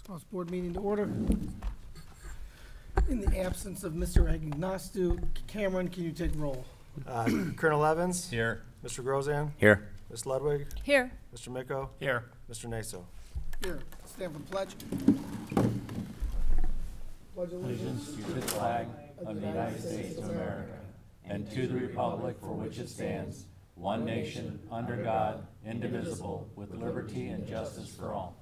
Call this board meeting to order. In the absence of Mr. Agnostu, Cameron, can you take roll? Colonel Evans? Here. Mr. Grozan? Here. Ms. Ludwig? Here. Mr. Micko? Here. Mr. Naso? Here, stand for the pledge. Pledge Allegiance to the flag of the United States of America and to the republic for which it stands, one nation, under God, indivisible, with liberty and justice for all.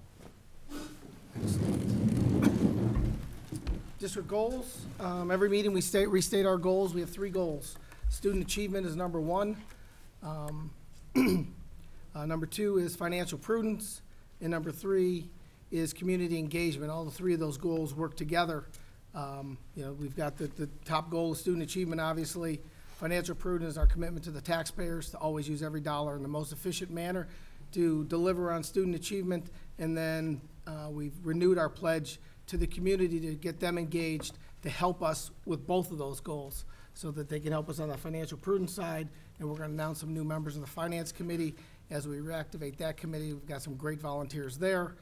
District goals. Every meeting we restate our goals. We have 3 goals. Student achievement is number 1. Number 2 is financial prudence. And number 3 is community engagement. All the 3 of those goals work together. We've got the top goal of student achievement, obviously. Financial prudence is our commitment to the taxpayers to always use every dollar in the most efficient manner to deliver on student achievement. And then we've renewed our pledge to the community to get them engaged to help us with both of those goals so that they can help us on the financial prudence side. And we're going to announce some new members of the finance committee as we reactivate that committee. We've got some great volunteers there.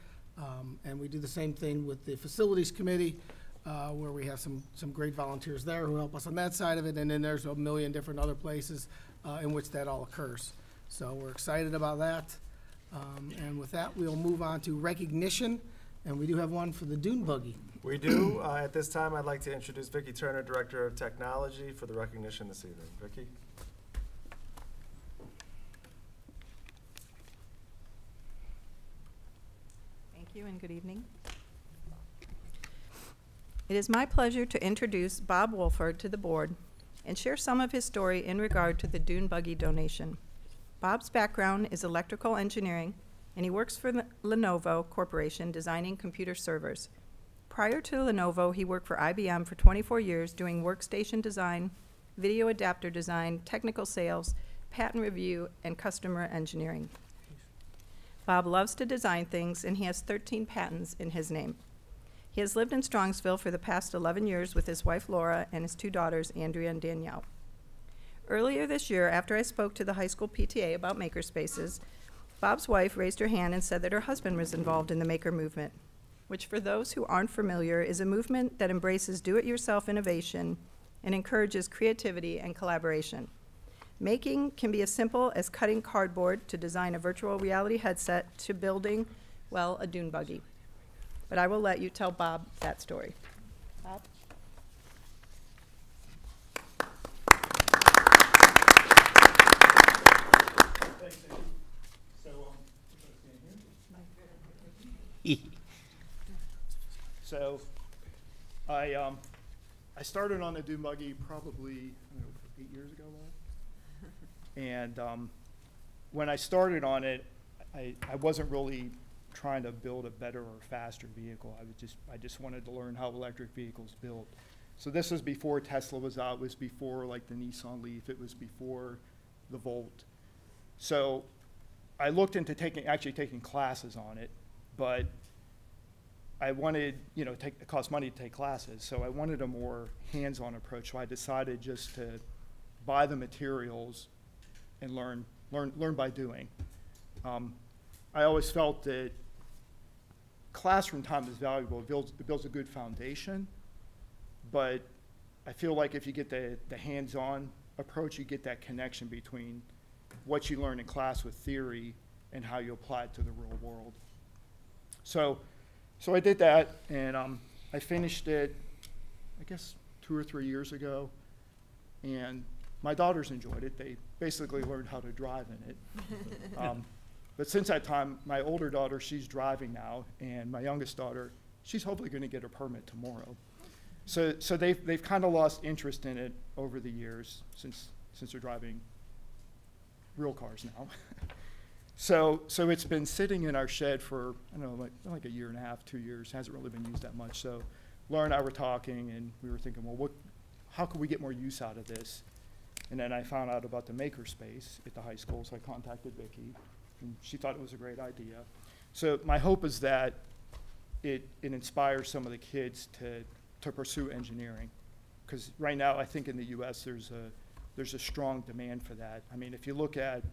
And we do the same thing with the facilities committee where we have some great volunteers there who help us on that side of it. And then there's a million different other places in which that all occurs. So we're excited about that. And with that, we'll move on to recognition. And we do have one for the dune buggy. We do. At this time, I'd like to introduce Vicki Turner, Director of Technology, for the recognition this evening. Vicki? Thank you and good evening. It is my pleasure to introduce Bob Wolford to the board and share some of his story in regard to the dune buggy donation. Bob's background is electrical engineering, and he works for the Lenovo Corporation designing computer servers. Prior to Lenovo, he worked for IBM for 24 years doing workstation design, video adapter design, technical sales, patent review, and customer engineering. Bob loves to design things, and he has 13 patents in his name. He has lived in Strongsville for the past 11 years with his wife Laura and his 2 daughters, Andrea and Danielle. Earlier this year, after I spoke to the high school PTA about makerspaces, Bob's wife raised her hand and said that her husband was involved in the maker movement, which for those who aren't familiar is a movement that embraces do-it-yourself innovation and encourages creativity and collaboration. Making can be as simple as cutting cardboard to design a virtual reality headset to building, well, a dune buggy. But I will let you tell Bob that story. Bob? So I started on a dune buggy probably 8 years ago now. And when I started on it, I wasn't really trying to build a better or faster vehicle. I just wanted to learn how electric vehicles built. So this was before Tesla was out. It was before like the Nissan Leaf. It was before the Volt. So I looked into actually taking classes on it, but I wanted, it cost money to take classes, so I wanted a more hands-on approach. So I decided just to buy the materials and learn by doing. I always felt that classroom time is valuable. It builds a good foundation, but I feel like if you get the hands-on approach, you get that connection between what you learn in class with theory and how you apply it to the real world. So I did that, and I finished it, I guess, 2 or 3 years ago, and my daughters enjoyed it. They basically learned how to drive in it. But since that time, my older daughter, she's driving now, and my youngest daughter, she's hopefully going to get a permit tomorrow. So they've kind of lost interest in it over the years since they're driving real cars now. So it's been sitting in our shed for, I don't know, like a year and a half, 2 years. Hasn't really been used that much. So Laura and I were talking, and we were thinking, well, how can we get more use out of this? And then I found out about the makerspace at the high school, so I contacted Vicki, and she thought it was a great idea. So my hope is that it inspires some of the kids to pursue engineering, because right now I think in the U.S. there's a strong demand for that. I mean, if you look at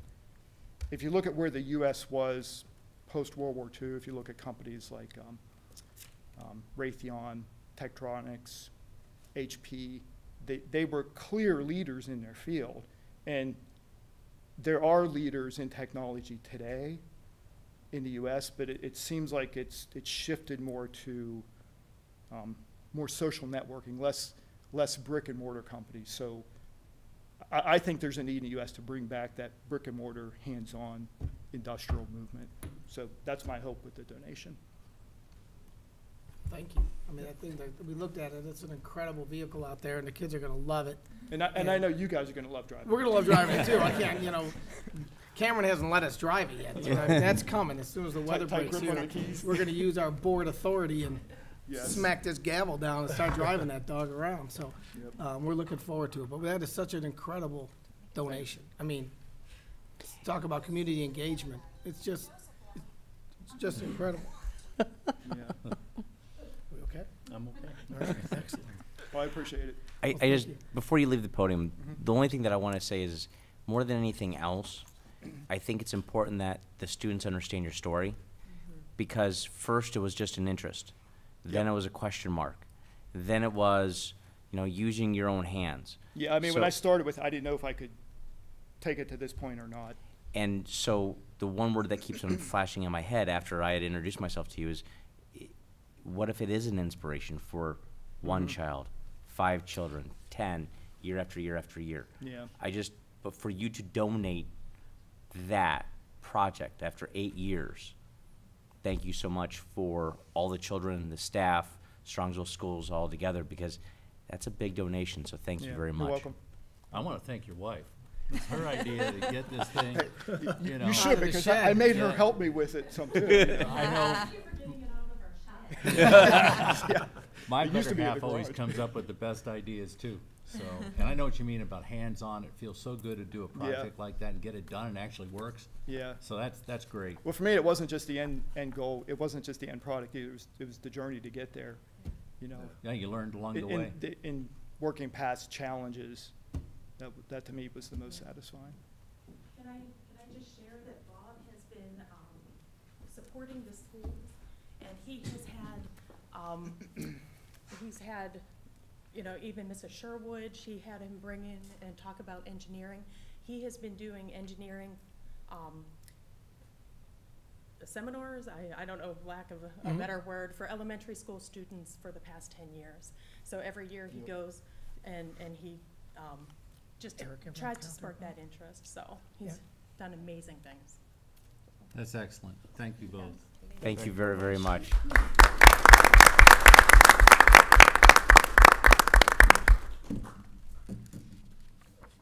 where the U.S. was post World War II, if you look at companies like Raytheon, Tektronix, HP. They were clear leaders in their field. And there are leaders in technology today in the US, but it seems like it's shifted more to more social networking, less brick and mortar companies. So I think there's a need in the US to bring back that brick and mortar hands-on industrial movement. So that's my hope with the donation. Thank you. I mean, I think that we looked at it, it's an incredible vehicle out there, and the kids are gonna love it. And I know you guys are gonna love driving. We're gonna love driving it too. I can't, Cameron hasn't let us drive it yet. That's coming as soon as the weather Tight breaks grip on here. the keys. We're gonna use our board authority and Yes. smack this gavel down and start driving that dog around. So Yep. we're looking forward to it. But that is such an incredible donation. I mean, talk about community engagement. It's just incredible. Yeah. We okay? I'm okay. All right, excellent. Well, I appreciate it. I thank just, you. before you leave the podium, the only thing that I want to say is, more than anything else, I think it's important that the students understand your story, because first it was just an interest, then it was a question mark, then it was, using your own hands. Yeah, I mean, when So- I started with, I didn't know if I could take it to this point or not. And so the one word that keeps on flashing in my head after I had introduced myself to you is, what if it is an inspiration for one child, 5 children, 10, year after year after year? Yeah. But for you to donate that project after 8 years, thank you so much for all the children, the staff, Strongsville schools all together, because that's a big donation, so thank you Yeah, very much. You're welcome. I want to thank your wife. It's her idea to get this thing, you know. You Out should, of the because shed. I made her Yeah. help me with it some too. you know. I know Thank you for getting it out of our shop. Yeah. my It used to better be in the half always garage. comes up with the best ideas too. So, and I know what you mean about hands-on. It feels so good to do a project like that and get it done and actually works. Yeah. So that's great. Well, for me, it wasn't just the end goal. It wasn't just the end product either. It was the journey to get there. Yeah, you learned along the way. In working past challenges, that to me was the most satisfying. Can I just share that Bob has been supporting the schools, and he has had, even Mrs. Sherwood, she had him bring in and talk about engineering. He has been doing engineering seminars, I don't know, lack of a better word, for elementary school students for the past 10 years. So every year he goes and he just Eric, everyone tries to count spark that that interest. So he's done amazing things. That's excellent. Thank you both. Thank you very, very much.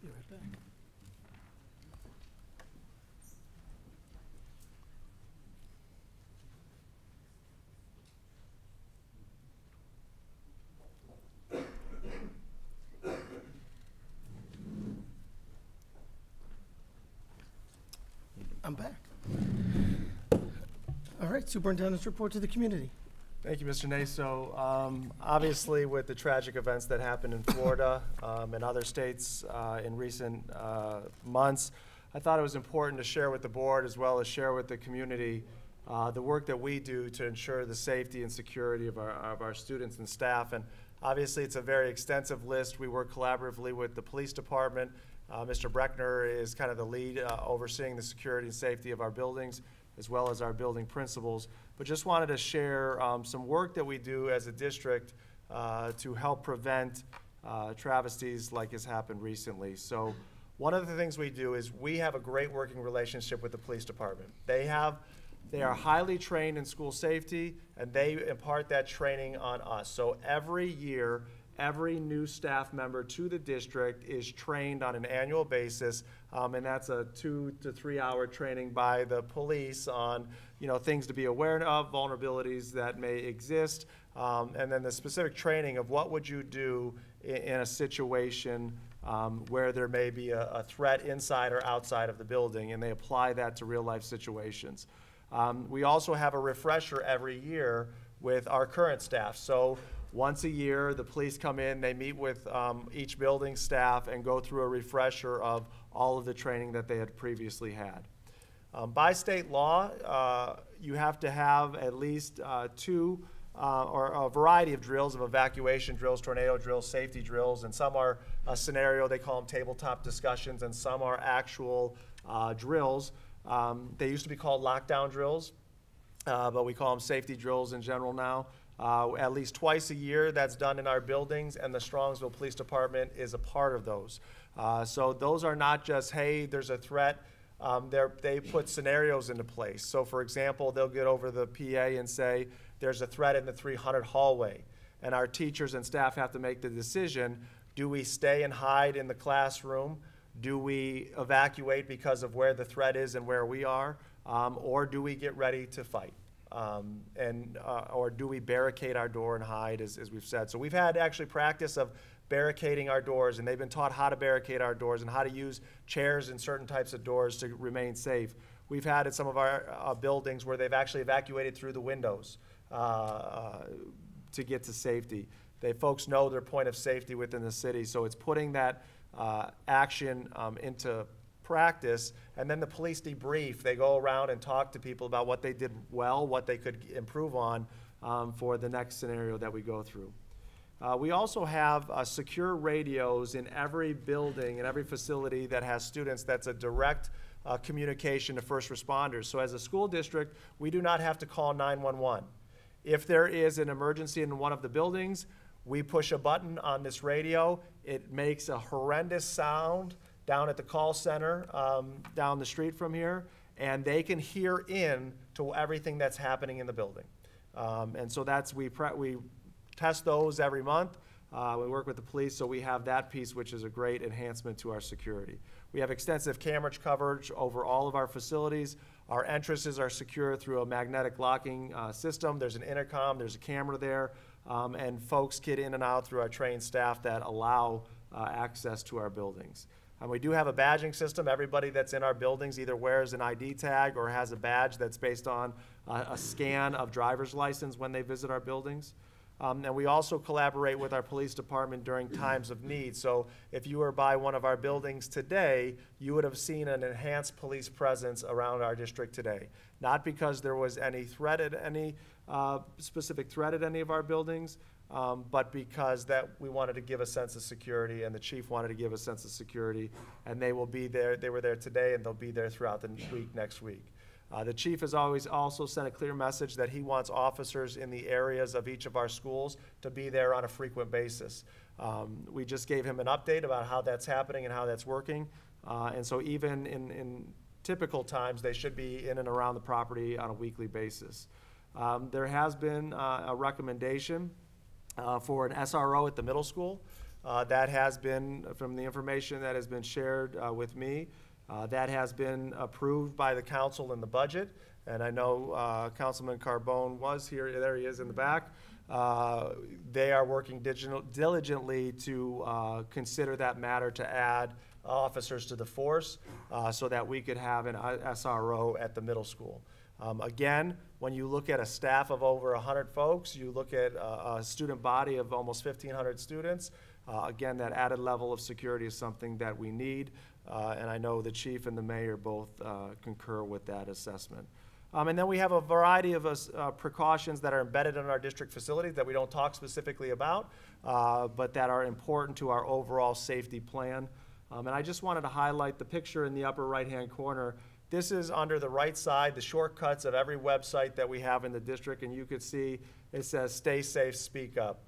Be right back. I'm back. All right, superintendent's report to the community. Thank you, Mr. Ney. So obviously, with the tragic events that happened in Florida and other states in recent months, I thought it was important to share with the board as well as share with the community the work that we do to ensure the safety and security of our students and staff. And obviously, it's a very extensive list. We work collaboratively with the police department. Mr. Breckner is kind of the lead overseeing the security and safety of our buildings, as well as our building principals. But just wanted to share some work that we do as a district to help prevent travesties like has happened recently. So one of the things we do is we have a great working relationship with the police department. They are highly trained in school safety, and they impart that training on us. So every year, every new staff member to the district is trained on an annual basis, and that's a 2 to 3 hour training by the police on things to be aware of, vulnerabilities that may exist, and then the specific training of what would you do in a situation where there may be a threat inside or outside of the building, and they apply that to real life situations. We also have a refresher every year with our current staff. So once a year, the police come in, they meet with each building staff and go through a refresher of all of the training that they had previously had. By state law, you have to have at least 2 or a variety of drills, of evacuation drills, tornado drills, safety drills, and some are a scenario, they call them tabletop discussions, and some are actual drills. They used to be called lockdown drills, but we call them safety drills in general now. At least twice a year that's done in our buildings, and the Strongsville Police Department is a part of those. So those are not just, hey, there's a threat. They put scenarios into place. So for example, they'll get over the PA and say, there's a threat in the 300 hallway. And our teachers and staff have to make the decision, do we stay and hide in the classroom? Do we evacuate because of where the threat is and where we are? Or do we get ready to fight? Or do we barricade our door and hide, as we've said? So we've had actually practice of barricading our doors, and they've been taught how to barricade our doors and how to use chairs and certain types of doors to remain safe. We've had at some of our buildings where they've actually evacuated through the windows to get to safety. Folks know their point of safety within the city, so it's putting that action into practice, and then the police debrief. They go around and talk to people about what they did well, what they could improve on for the next scenario that we go through. We also have secure radios in every building and every facility that has students. That's a direct communication to first responders. So as a school district, we do not have to call 911. If there is an emergency in one of the buildings, we push a button on this radio. It makes a horrendous sound down at the call center down the street from here, and they can hear in to everything that's happening in the building. And so we test those every month. We work with the police, so we have that piece, which is a great enhancement to our security. We have extensive camera coverage over all of our facilities. Our entrances are secure through a magnetic locking system. There's an intercom, there's a camera there, and folks get in and out through our trained staff that allow access to our buildings. We do have a badging system. Everybody that's in our buildings either wears an ID tag or has a badge that's based on a scan of driver's license when they visit our buildings. And we also collaborate with our police department during times of need. So if you were by one of our buildings today, you would have seen an enhanced police presence around our district today. Not because there was any threat at any specific threat at any of our buildings, but because that we wanted to give a sense of security, and the chief wanted to give a sense of security, and they will be there. They were there today, and they'll be there throughout the week next week. The chief has always also sent a clear message that he wants officers in the areas of each of our schools to be there on a frequent basis. We just gave him an update about how that's happening and how that's working. And so even in typical times, they should be in and around the property on a weekly basis. There has been a recommendation for an SRO at the middle school. That has been, from the information that has been shared with me, that has been approved by the council in the budget, and I know Councilman Carbone was here. There he is in the back. They are working diligently to consider that matter to add officers to the force so that we could have an SRO at the middle school. Again, when you look at a staff of over 100 folks, you look at a student body of almost 1,500 students, again, that added level of security is something that we need, and I know the chief and the mayor both concur with that assessment. And then we have a variety of precautions that are embedded in our district facilities that we don't talk specifically about, but that are important to our overall safety plan. And I just wanted to highlight the picture in the upper right-hand corner. This is under the right side, the shortcuts of every website that we have in the district, and you could see it says, "Stay safe, speak up."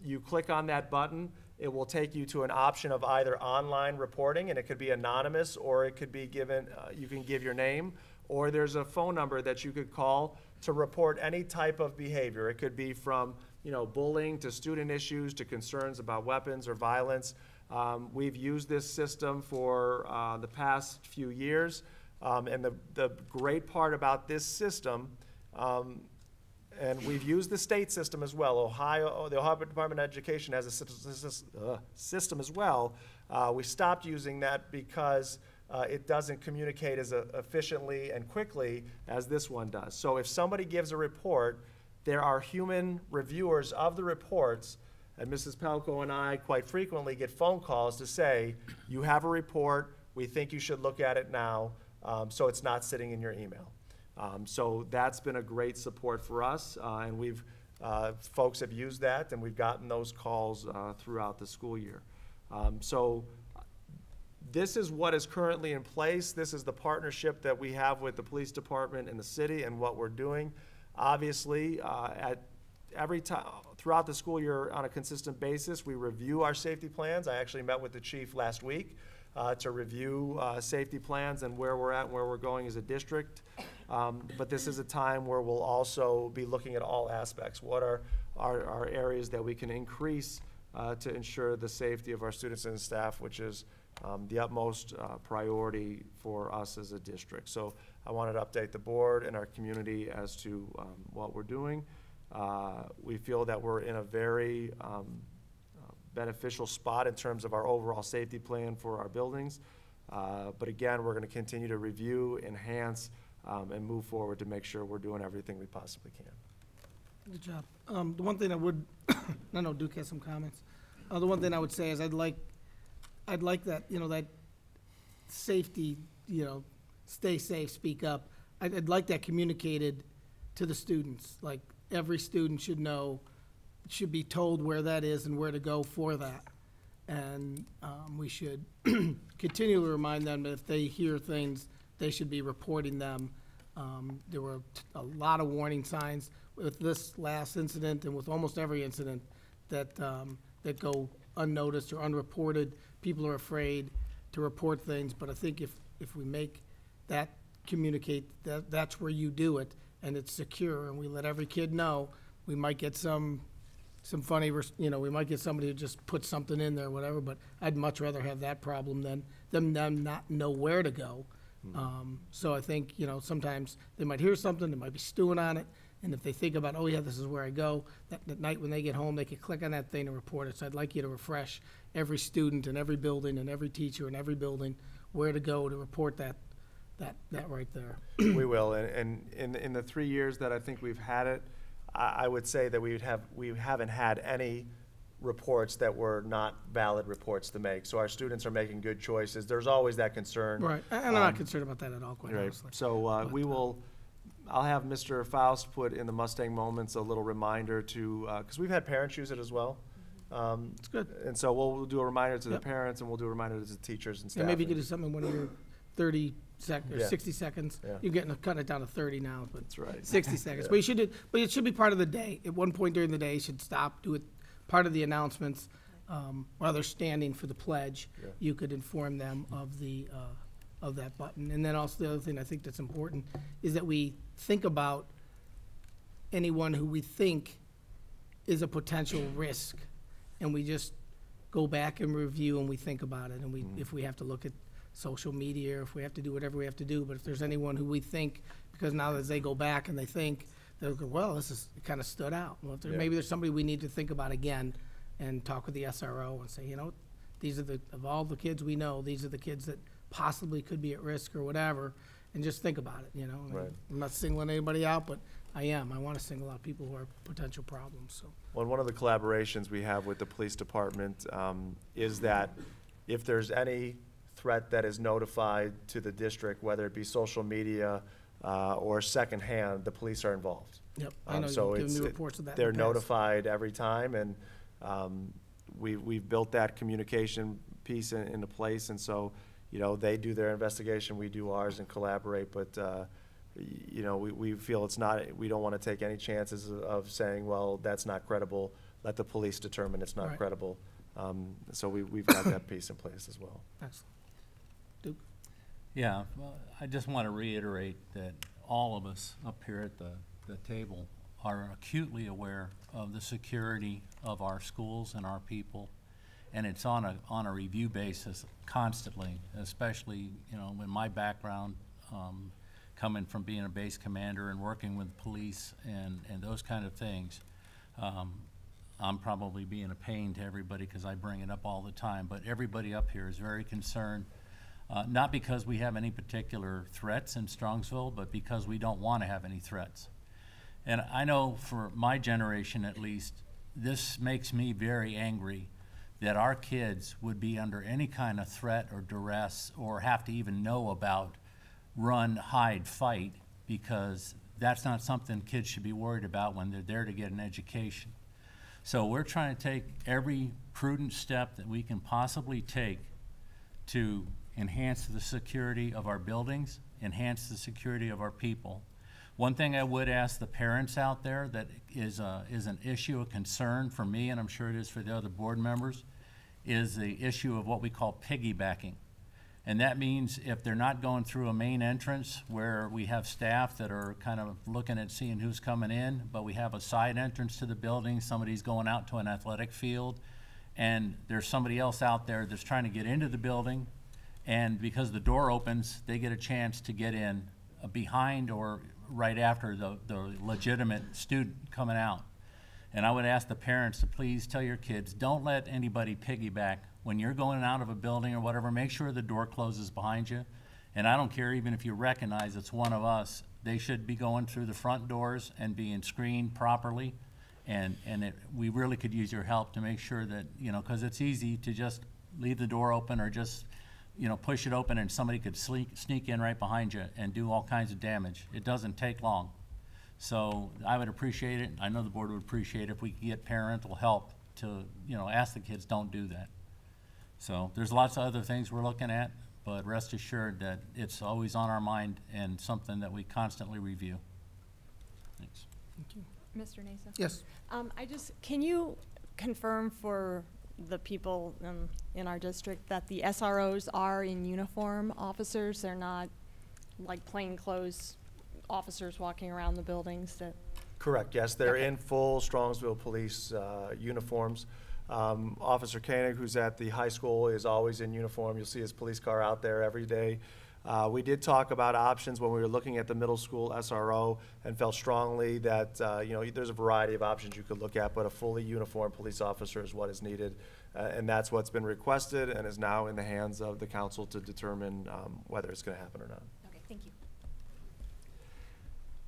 You click on that button, it will take you to an option of either online reporting, and it could be anonymous, or it could be given, you can give your name, or there's a phone number that you could call to report any type of behavior. It could be from, bullying to student issues to concerns about weapons or violence. We've used this system for the past few years, and the great part about this system, and we've used the state system as well. The Ohio Department of Education has a system as well. We stopped using that because it doesn't communicate as efficiently and quickly as this one does. So if somebody gives a report, there are human reviewers of the reports, and Mrs. Pelko and I quite frequently get phone calls to say, you have a report, we think you should look at it now, so it's not sitting in your email. So that's been a great support for us, and we've folks have used that, and we've gotten those calls throughout the school year. So this is what is currently in place. This is the partnership that we have with the police department and the city and what we're doing. Obviously, at every time throughout the school year on a consistent basis, we review our safety plans. I actually met with the chief last week to review safety plans and where we're at and where we're going as a district. But this is a time where we'll also be looking at all aspects. What are our areas that we can increase to ensure the safety of our students and staff, which is the utmost priority for us as a district. So I wanted to update the board and our community as to what we're doing. We feel that we're in a very beneficial spot in terms of our overall safety plan for our buildings. But again, we're going to continue to review, enhance, and move forward to make sure we're doing everything we possibly can. Good job. The one thing I would, I know Duke has some comments. The one thing I would say is I'd like that, that safety, stay safe, speak up. I'd like that communicated to the students. Like, every student should know, should be told where that is and where to go for that. And we should continually remind them that if they hear things, they should be reporting them. There were a lot of warning signs with this last incident and with almost every incident that go unnoticed or unreported. People are afraid to report things, but I think if we make that communicate that that's where you do it and it's secure and we let every kid know, we might get some funny, we might get somebody who just puts something in there or whatever, but I'd much rather have that problem than them not know where to go. So I think, sometimes they might hear something, they might be stewing on it, and if they think about, oh yeah, this is where I go, that night when they get home, they can click on that thing and report it. So I'd like you to refresh every student in every building and every teacher in every building where to go to report that right there. We will, and in the 3 years that I think we've had it, I would say that we haven't had any reports that were not valid reports to make. So our students are making good choices. There's always that concern. Right, and I'm not concerned about that at all, quite Right. honestly. So I'll have Mr. Faust put in the Mustang Moments a little reminder to, because we've had parents use it as well. It's good. And so we'll do a reminder to the Yep. parents, and we'll do a reminder to the teachers and staff. And maybe you could do something when you're 30 seconds or Yeah. 60 seconds. Yeah. You're getting cut it down to 30 now, but That's right. 60 seconds. Yeah. But it should be part of the day. At one point during the day, you should stop, do it part of the announcements. While they're standing for the pledge, Yeah. you could inform them of that button. And then also the other thing I think that's important is that we think about anyone who we think is a potential risk, and we just go back and review and we think about it, and if we have to look at social media, or if we have to do whatever we have to do, but if there's anyone who we think, because now as they go back and they think, they'll go, well, it kind of stood out. Well, if maybe there's somebody we need to think about again and talk with the SRO and say, these are of all the kids we know, these are the kids that possibly could be at risk or whatever, and just think about it, Right. I'm not singling anybody out, but I want to single out people who are potential problems, so. Well, one of the collaborations we have with the police department is that if there's any threat that is notified to the district, whether it be social media or secondhand, the police are involved. Yep, I know So you've given me reports of that in they're the past. notified every time, and we've built that communication piece into place, and so, they do their investigation, we do ours and collaborate, but, we feel we don't want to take any chances of saying, well, that's not credible, let the police determine it's not Right. credible. So we've got that piece in place as well. Excellent. Duke? Yeah, well, I just want to reiterate that all of us up here at the table are acutely aware of the security of our schools and our people, and it's on a review basis constantly, especially, in my background, coming from being a base commander and working with police and those kind of things. I'm probably being a pain to everybody because I bring it up all the time, but everybody up here is very concerned, not because we have any particular threats in Strongsville, but because we don't want to have any threats. And I know for my generation at least, this makes me very angry that our kids would be under any kind of threat or duress or have to even know about run, hide, fight, because that's not something kids should be worried about when they're there to get an education. So we're trying to take every prudent step that we can possibly take to enhance the security of our buildings, enhance the security of our people. One thing I would ask the parents out there that is an issue, a concern for me, and I'm sure it is for the other board members, is the issue of what we call piggybacking. And that means if they're not going through a main entrance where we have staff that are kind of looking at seeing who's coming in, but we have a side entrance to the building, somebody's going out to an athletic field, and there's somebody else out there that's trying to get into the building, and because the door opens, they get a chance to get in behind or right after the legitimate student coming out. And I would ask the parents to please tell your kids, don't let anybody piggyback. When you're going out of a building or whatever, make sure the door closes behind you. And I don't care even if you recognize it's one of us, they should be going through the front doors and being screened properly. And we really could use your help to make sure that, you know, because it's easy to just leave the door open or just, you know, push it open and somebody could sneak in right behind you and do all kinds of damage. It doesn't take long. So I would appreciate it, I know the board would appreciate it if we could get parental help to, you know, ask the kids, don't do that. So there's lots of other things we're looking at, but rest assured that it's always on our mind and something that we constantly review. Thanks. Thank you. Mr. Nasa? Yes. Can you confirm for the people in our district that the SROs are in uniform officers? They're not like plainclothes officers walking around the buildings that? Correct, yes, they're Okay. in full Strongsville police uniforms. Officer Koenig, who's at the high school, is always in uniform. You'll see his police car out there every day. We did talk about options when we were looking at the middle school SRO and felt strongly that, you know, there's a variety of options you could look at, but a fully uniformed police officer is what is needed. And that's what's been requested and is now in the hands of the council to determine whether it's gonna happen or not. Okay, thank you.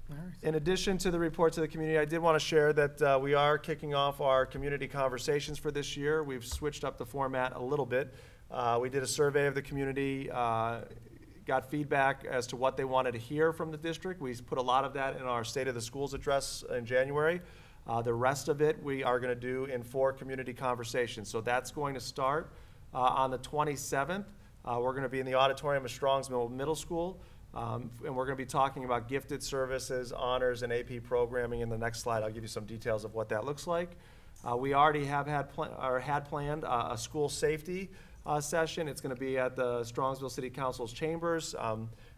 All right. In addition to the report to the community, I did want to share that we are kicking off our community conversations for this year. We've switched up the format a little bit. We did a survey of the community, got feedback as to what they wanted to hear from the district. We put a lot of that in our State of the Schools address in January. The rest of it we are going to do in 4 community conversations. So that's going to start on the 27th. We're going to be in the auditorium of Strongsville Middle School. And we're going to be talking about gifted services, honors, and AP programming. In the next slide, I'll give you some details of what that looks like. We already have had planned a school safety session. It's going to be at the Strongsville City Council's chambers.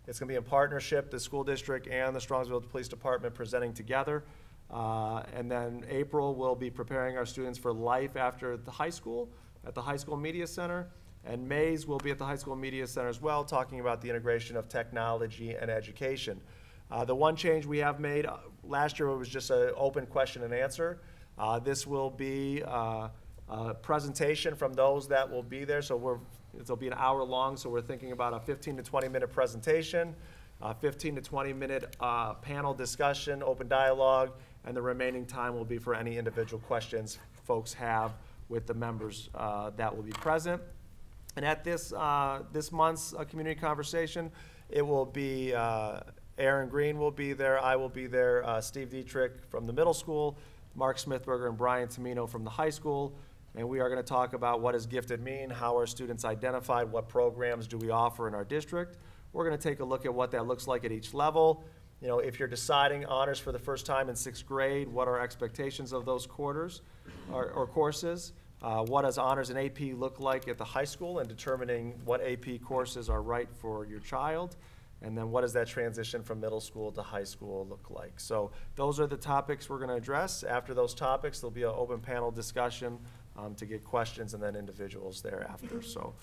It's going to be in partnership, the school district and the Strongsville Police Department presenting together. And then April, we'll be preparing our students for life after the high school at the High School Media Center. And Mays will be at the High School Media Center as well, talking about the integration of technology and education. The one change we have made, last year it was just an open question and answer. This will be a presentation from those that will be there. So it'll be an hour long, so we're thinking about a 15 to 20 minute presentation, 15 to 20 minute panel discussion, open dialogue, and the remaining time will be for any individual questions folks have with the members that will be present. And at this month's community conversation, it will be Aaron Green will be there, I will be there, Steve Dietrich from the middle school, Mark Smithberger and Brian Tamino from the high school. And we are going to talk about what does gifted mean, how are students identified, what programs do we offer in our district. We're going to take a look at what that looks like at each level. You know, if you're deciding honors for the first time in 6th grade, what are expectations of those quarters or courses? What does honors and AP look like at the high school and determining what AP courses are right for your child? And then what does that transition from middle school to high school look like? So those are the topics we're going to address. After those topics, there'll be an open panel discussion to get questions and then individuals thereafter. So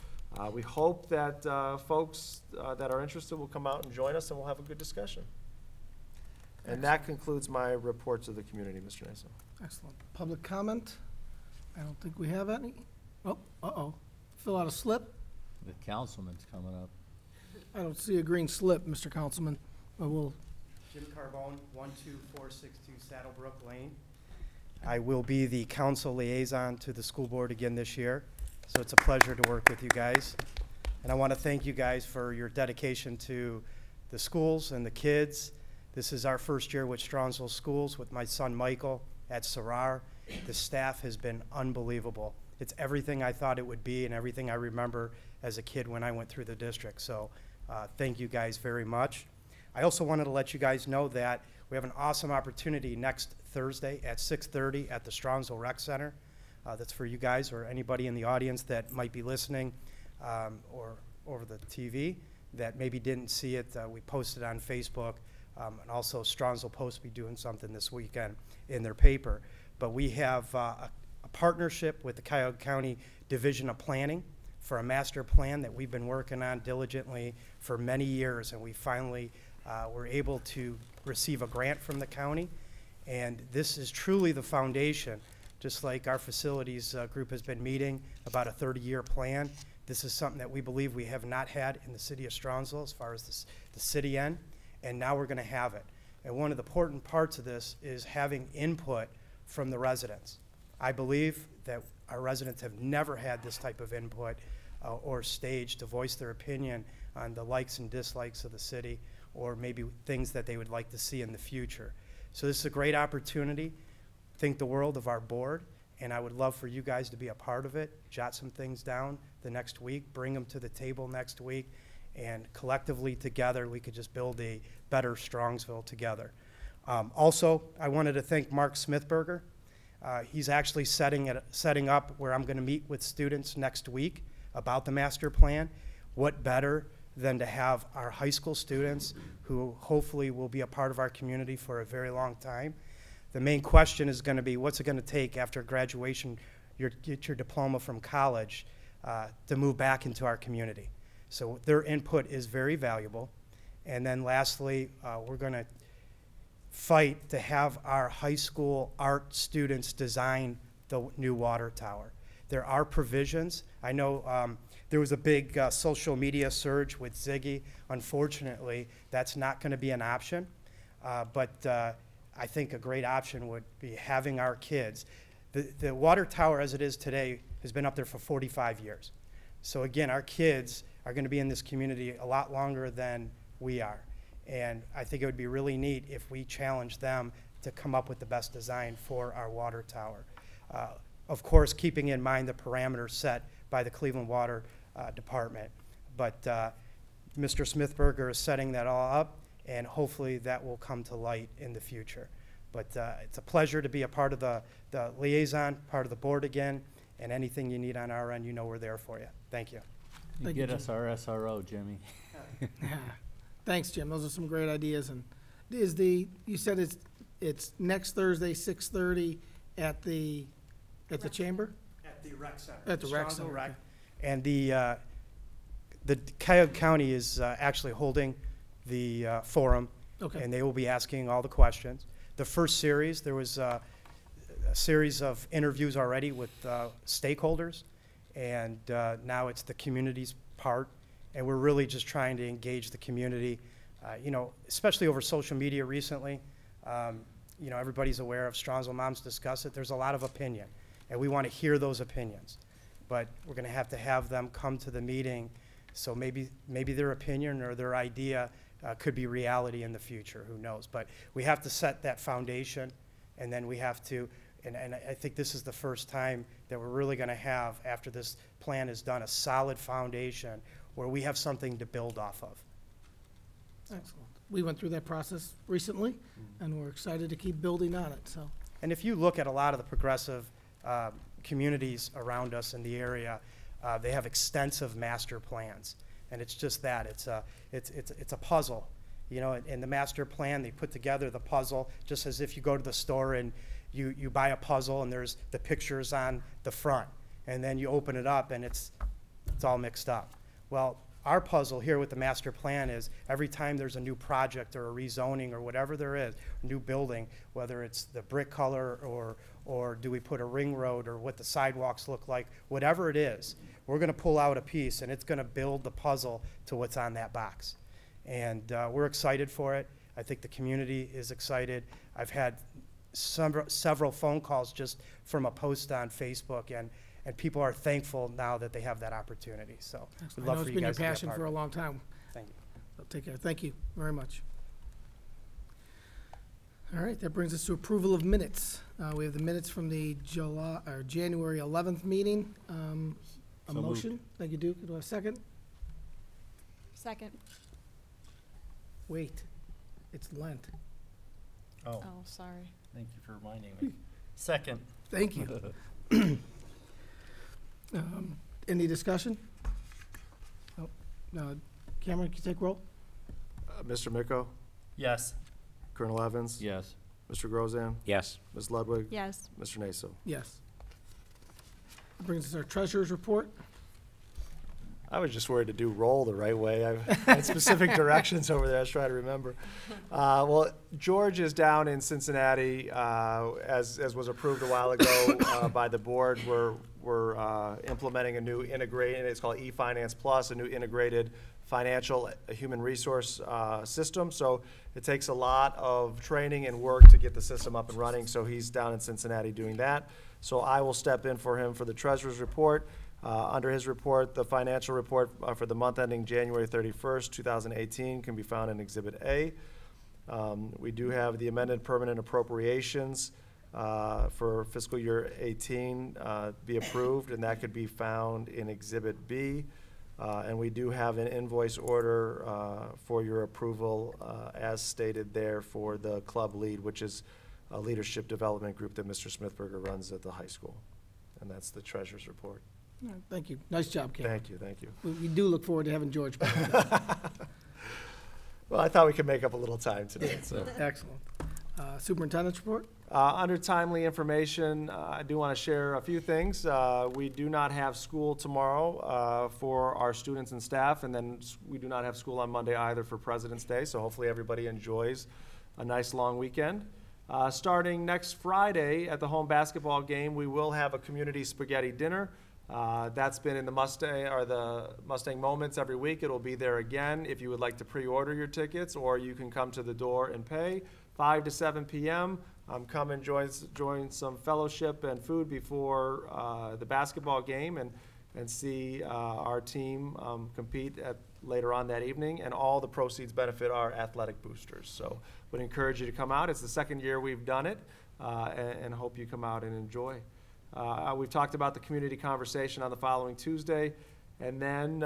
we hope that folks that are interested will come out and join us and we'll have a good discussion. And that concludes my report to the community, Mr. Naso. Excellent. Public comment? I don't think we have any. Oh, uh-oh. Fill out a slip? The councilman's coming up. I don't see a green slip, Mr. Councilman. But we'll, Jim Carbone, 12462 Saddlebrook Lane. I will be the council liaison to the school board again this year, so it's a pleasure to work with you guys. And I want to thank you guys for your dedication to the schools and the kids This is our first year with Strongsville Schools with my son Michael at Sarar. The staff has been unbelievable. It's everything I thought it would be and everything I remember as a kid when I went through the district. So thank you guys very much. I also wanted to let you guys know that we have an awesome opportunity next Thursday at 6:30 at the Strongsville Rec Center. That's for you guys or anybody in the audience that might be listening or over the TV that maybe didn't see it. We posted on Facebook, and also Strongsville Post will be doing something this weekend in their paper. But we have a partnership with the Cuyahoga County Division of Planning for a master plan that we've been working on diligently for many years, and we finally were able to receive a grant from the county. And this is truly the foundation. Just like our facilities group has been meeting about a 30-year plan, this is something that we believe we have not had in the city of Strongsville as far as the city end, and now we're going to have it. And one of the important parts of this is having input from the residents. I believe that our residents have never had this type of input or stage to voice their opinion on the likes and dislikes of the city or maybe things that they would like to see in the future. So this is a great opportunity. Think the world of our board, and I would love for you guys to be a part of it. Jot some things down the next week, bring them to the table next week, and collectively together we could just build a better Strongsville together. Also, I wanted to thank Mark Smithberger. He's actually setting up where I'm going to meet with students next week about the master plan. What better than to have our high school students who hopefully will be a part of our community for a very long time. The main question is going to be, what's it going to take after graduation, get your diploma from college, to move back into our community? So their input is very valuable. And then lastly, we're going to fight to have our high school art students design the new water tower. There are provisions. I know there was a big social media surge with Ziggy. Unfortunately, that's not going to be an option. But I think a great option would be having our kids. The water tower as it is today has been up there for 45 years. So again, our kids are going to be in this community a lot longer than we are. And I think it would be really neat if we challenge them to come up with the best design for our water tower. Of course, keeping in mind the parameters set by the Cleveland Water Department. But Mr. Smithberger is setting that all up, and hopefully that will come to light in the future. But it's a pleasure to be a part of the liaison, part of the board again, and anything you need on our end, you know we're there for you. Thank you. You Thank you, get us our SRO, Jimmy. Thanks, Jim. Those are some great ideas. And you said it's next Thursday, 6:30 at the chamber? At the rec center. At the rec Strongsville center, Rec. okay. And the Cuyahoga County is actually holding the forum. Okay. And they will be asking all the questions. The first series, there was a series of interviews already with stakeholders, and now it's the community's part, and we're really just trying to engage the community, you know, especially over social media recently. You know, everybody's aware of Strongsville Moms Discuss It. There's a lot of opinion, and we want to hear those opinions, but we're going to have them come to the meeting, so maybe their opinion or their idea could be reality in the future, who knows. But we have to set that foundation, and then we have to, and I think this is the first time that we're really going to have, after this plan is done, a solid foundation where we have something to build off of. Excellent. We went through that process recently, and we're excited to keep building on it. So, And if you look at a lot of the progressive communities around us in the area, they have extensive master plans. And it's just that, it's a puzzle. You know, in the master plan, they put together the puzzle just as if you go to the store and you buy a puzzle and there's the pictures on the front. And then you open it up and it's all mixed up. Well, our puzzle here with the master plan is every time there's a new project or a rezoning or whatever there is, a new building, whether it's the brick color or do we put a ring road or what the sidewalks look like, whatever it is, we're going to pull out a piece and it's going to build the puzzle to what's on that box. And we're excited for it. I think the community is excited. I've had several phone calls just from a post on Facebook, and people are thankful now that they have that opportunity. So we'd I love know for it's you been your guys to be a passion part for a of it. long time. Thank you. So take care. Thank you very much. All right, that brings us to approval of minutes. We have the minutes from the January 11th meeting. A So moved. motion? Thank you, Duke. Do I have a second? Second. Wait, it's Lent. Oh, Oh, sorry. thank you for reminding me. Second. Thank you. Any discussion? Oh, no. Cameron, can you take roll? Mr. Miko, Yes. Colonel Evans, Yes. Mr. Grozan, Yes. Ms. Ludwig, Yes. Mr. Naso. Yes. That brings us our treasurer's report. I was just worried to do roll the right way. I had specific directions over there. I was trying to remember. Well, George is down in Cincinnati, as was approved a while ago by the board. We're implementing a new integrated, it's called eFinance Plus, a new integrated financial human resource system. So it takes a lot of training and work to get the system up and running. So he's down in Cincinnati doing that. So I will step in for him for the treasurer's report. Under his report, the financial report for the month ending January 31st, 2018 can be found in Exhibit A. We do have the amended permanent appropriations for fiscal year 18 be approved, and that could be found in Exhibit B. And we do have an invoice order for your approval as stated there for the club lead, which is a leadership development group that Mr. Smithberger runs at the high school. And that's the treasurer's report. Thank you. Nice job, Cameron. Thank you, thank you. We do look forward to having George back. Well, I thought we could make up a little time today, so. Excellent. Superintendent's report? Under timely information, I do want to share a few things. We do not have school tomorrow for our students and staff, and then we do not have school on Monday either for President's Day, so hopefully everybody enjoys a nice long weekend. Starting next Friday at the home basketball game, we will have a community spaghetti dinner. That's been in the Mustang Moments every week. It'll be there again if you would like to pre-order your tickets, or you can come to the door and pay. 5 to 7 p.m. Come and join some fellowship and food before the basketball game, and see our team compete later on that evening. And all the proceeds benefit our athletic boosters. So would encourage you to come out. It's the second year we've done it, and hope you come out and enjoy. We've talked about the community conversation on the following Tuesday. And then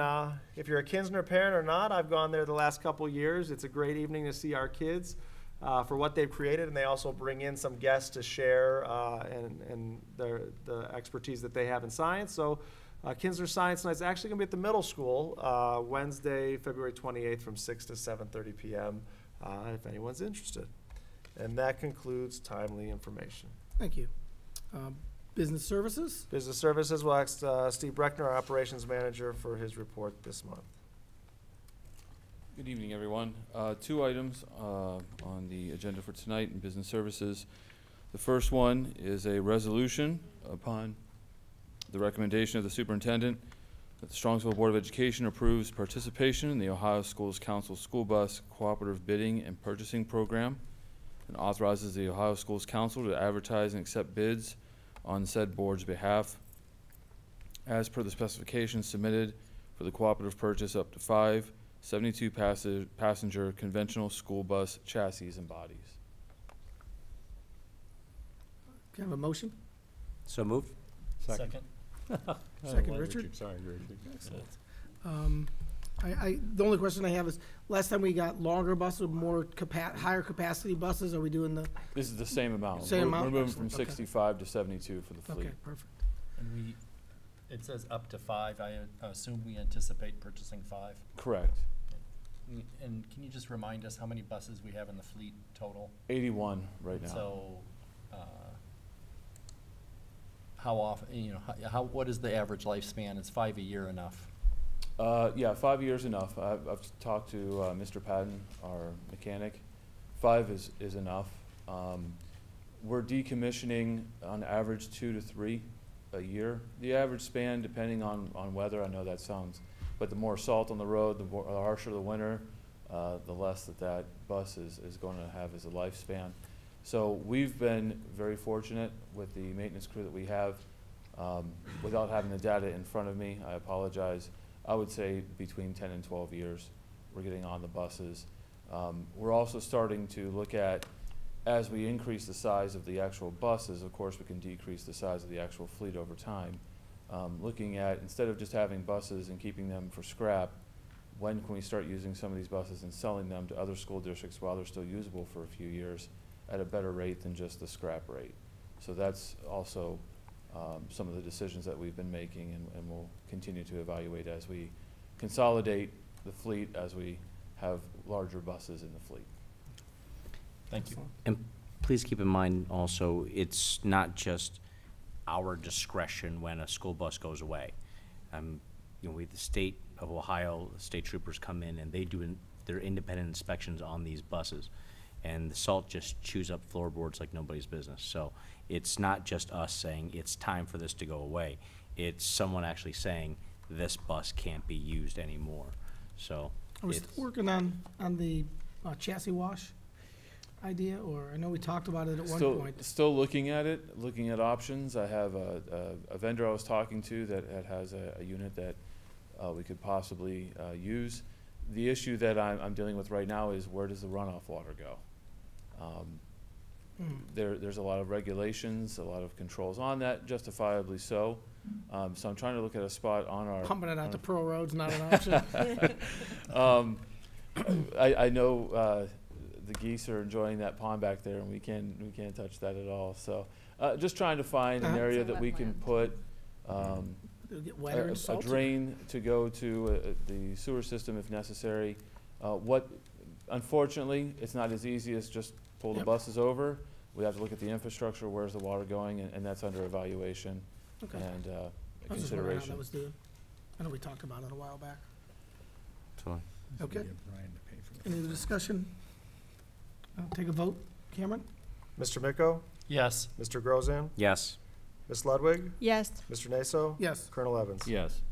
if you're a Kinsner parent or not, I've gone there the last couple years. It's a great evening to see our kids for what they've created, and they also bring in some guests to share and the expertise that they have in science. So Kinsner Science Night's actually going to be at the middle school Wednesday, February 28th from 6 to 7:30 p.m. If anyone's interested. And that concludes timely information. Thank you. Business services? Business Services will ask Steve Breckner, our Operations Manager, for his report this month. Good evening, everyone. Two items on the agenda for tonight in Business Services. The first one is a resolution upon the recommendation of the superintendent that the Strongsville Board of Education approves participation in the Ohio Schools Council School Bus Cooperative Bidding and Purchasing Program, and authorizes the Ohio Schools Council to advertise and accept bids on said board's behalf as per the specifications submitted for the cooperative purchase up to 5 72-passenger conventional school bus chassis and bodies. Can I have a motion? So moved. Second. Second, Richard? Sorry, Richard. Excellent. The only question I have is, last time we got longer buses, more higher capacity buses, are we doing the, This is the same amount. Same amount? We're moving from Excellent. Okay. 65 to 72 for the fleet. okay, perfect. And it says up to 5. I assume we anticipate purchasing 5. Correct. And can you just remind us how many buses we have in the fleet total? 81 right now. So, how often, what is the average lifespan? Is 5 a year enough? Yeah, 5 years enough. I've talked to Mr. Patton, our mechanic. 5 is enough. We're decommissioning on average 2 to 3 a year. The average span, depending on weather, I know that sounds, but the more salt on the road, the harsher the winter, the less that bus is going to have as a lifespan. So we've been very fortunate with the maintenance crew that we have. Without having the data in front of me, I apologize. I would say between 10 and 12 years we're getting on the buses. We're also starting to look at as we increase the size of the actual buses, of course, we can decrease the size of the actual fleet over time. Looking at, instead of just having buses and keeping them for scrap, when can we start using some of these buses and selling them to other school districts while they're still usable for a few years at a better rate than just the scrap rate? So that's also some of the decisions that we've been making, and we'll continue to evaluate as we consolidate the fleet, as we have larger buses in the fleet. Thank you. And please keep in mind also, it's not just our discretion when a school bus goes away. You know, the state of Ohio, state troopers come in and they do their independent inspections on these buses. And the salt just chews up floorboards like nobody's business. So it's not just us saying it's time for this to go away. It's someone actually saying this bus can't be used anymore. So Are we still working on the chassis wash idea, or I know we talked about it at one point. Still looking at it, looking at options. I have a vendor I was talking to that has a unit that we could possibly use. The issue that I'm dealing with right now is, where does the runoff water go? There's a lot of regulations, a lot of controls on that, justifiably so. So I'm trying to look at a spot on our... Pumping it out to Pro Road's not an option. I know the geese are enjoying that pond back there, and we can't touch that at all. So just trying to find an area that we can put It'll get wetter and a salty. drain to go to the sewer system if necessary. Unfortunately, it's not as easy as just pull the Yep. buses over. We have to look at the infrastructure, where's the water going, and that's under evaluation Okay. and I was just wondering how consideration. that was doing. I know we talked about it a while back. so Okay. Any other discussion? I'll take a vote. Cameron? Mr. Miko, Yes. Mr. Grozan, yes. Ms. Ludwig, Yes. Mr. Naso, Yes. Colonel Evans. Yes.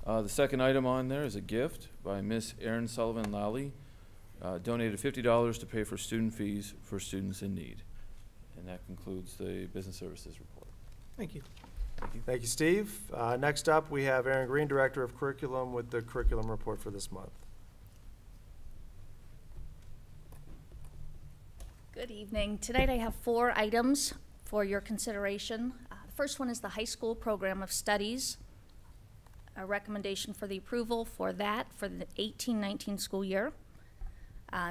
The second item on there is a gift by Miss Erin Sullivan Lally. Donated $50 to pay for student fees for students in need. And that concludes the business services report. Thank you. Thank you, Steve. Next up, we have Aaron Green, Director of Curriculum, with the curriculum report for this month. Good evening. Tonight I have 4 items for your consideration. The first one is the high school program of studies. A recommendation for the approval for that for the 18-19 school year.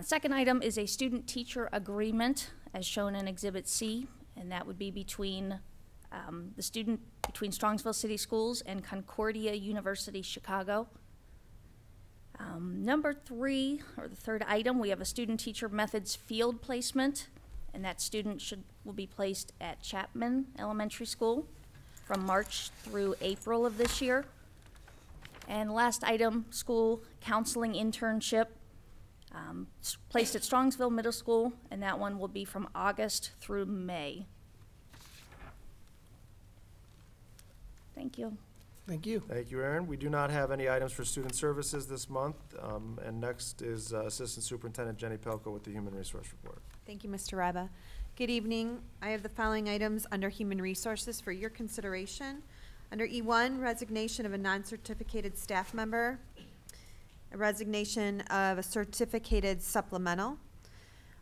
Second item is a student-teacher agreement as shown in Exhibit C, and that would be between between Strongsville City Schools and Concordia University, Chicago. Number 3, or the third item, we have a student-teacher methods field placement, and that student will be placed at Chapman Elementary School from March through April of this year. And last item, school counseling internship, placed at Strongsville Middle School, and that one will be from August through May. Thank you. Thank you. Thank you, Aaron. We do not have any items for student services this month. And next is Assistant Superintendent Jenny Pelko with the Human Resource Report. Thank you, Mr. Ryba. Good evening. I have the following items under Human Resources for your consideration. Under E1, resignation of a non-certificated staff member, a resignation of a certificated supplemental.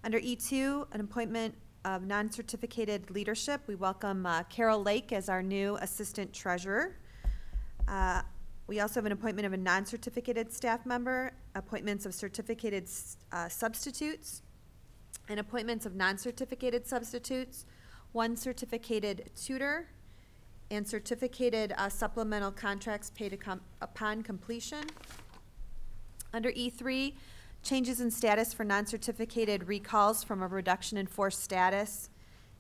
Under E2, an appointment of non-certificated leadership. We welcome Carol Lake as our new Assistant Treasurer. We also have an appointment of a non-certificated staff member, appointments of certificated substitutes, and appointments of non-certificated substitutes, 1 certificated tutor, and certificated supplemental contracts paid upon completion. Under E3, changes in status for non-certificated recalls from a reduction in force status,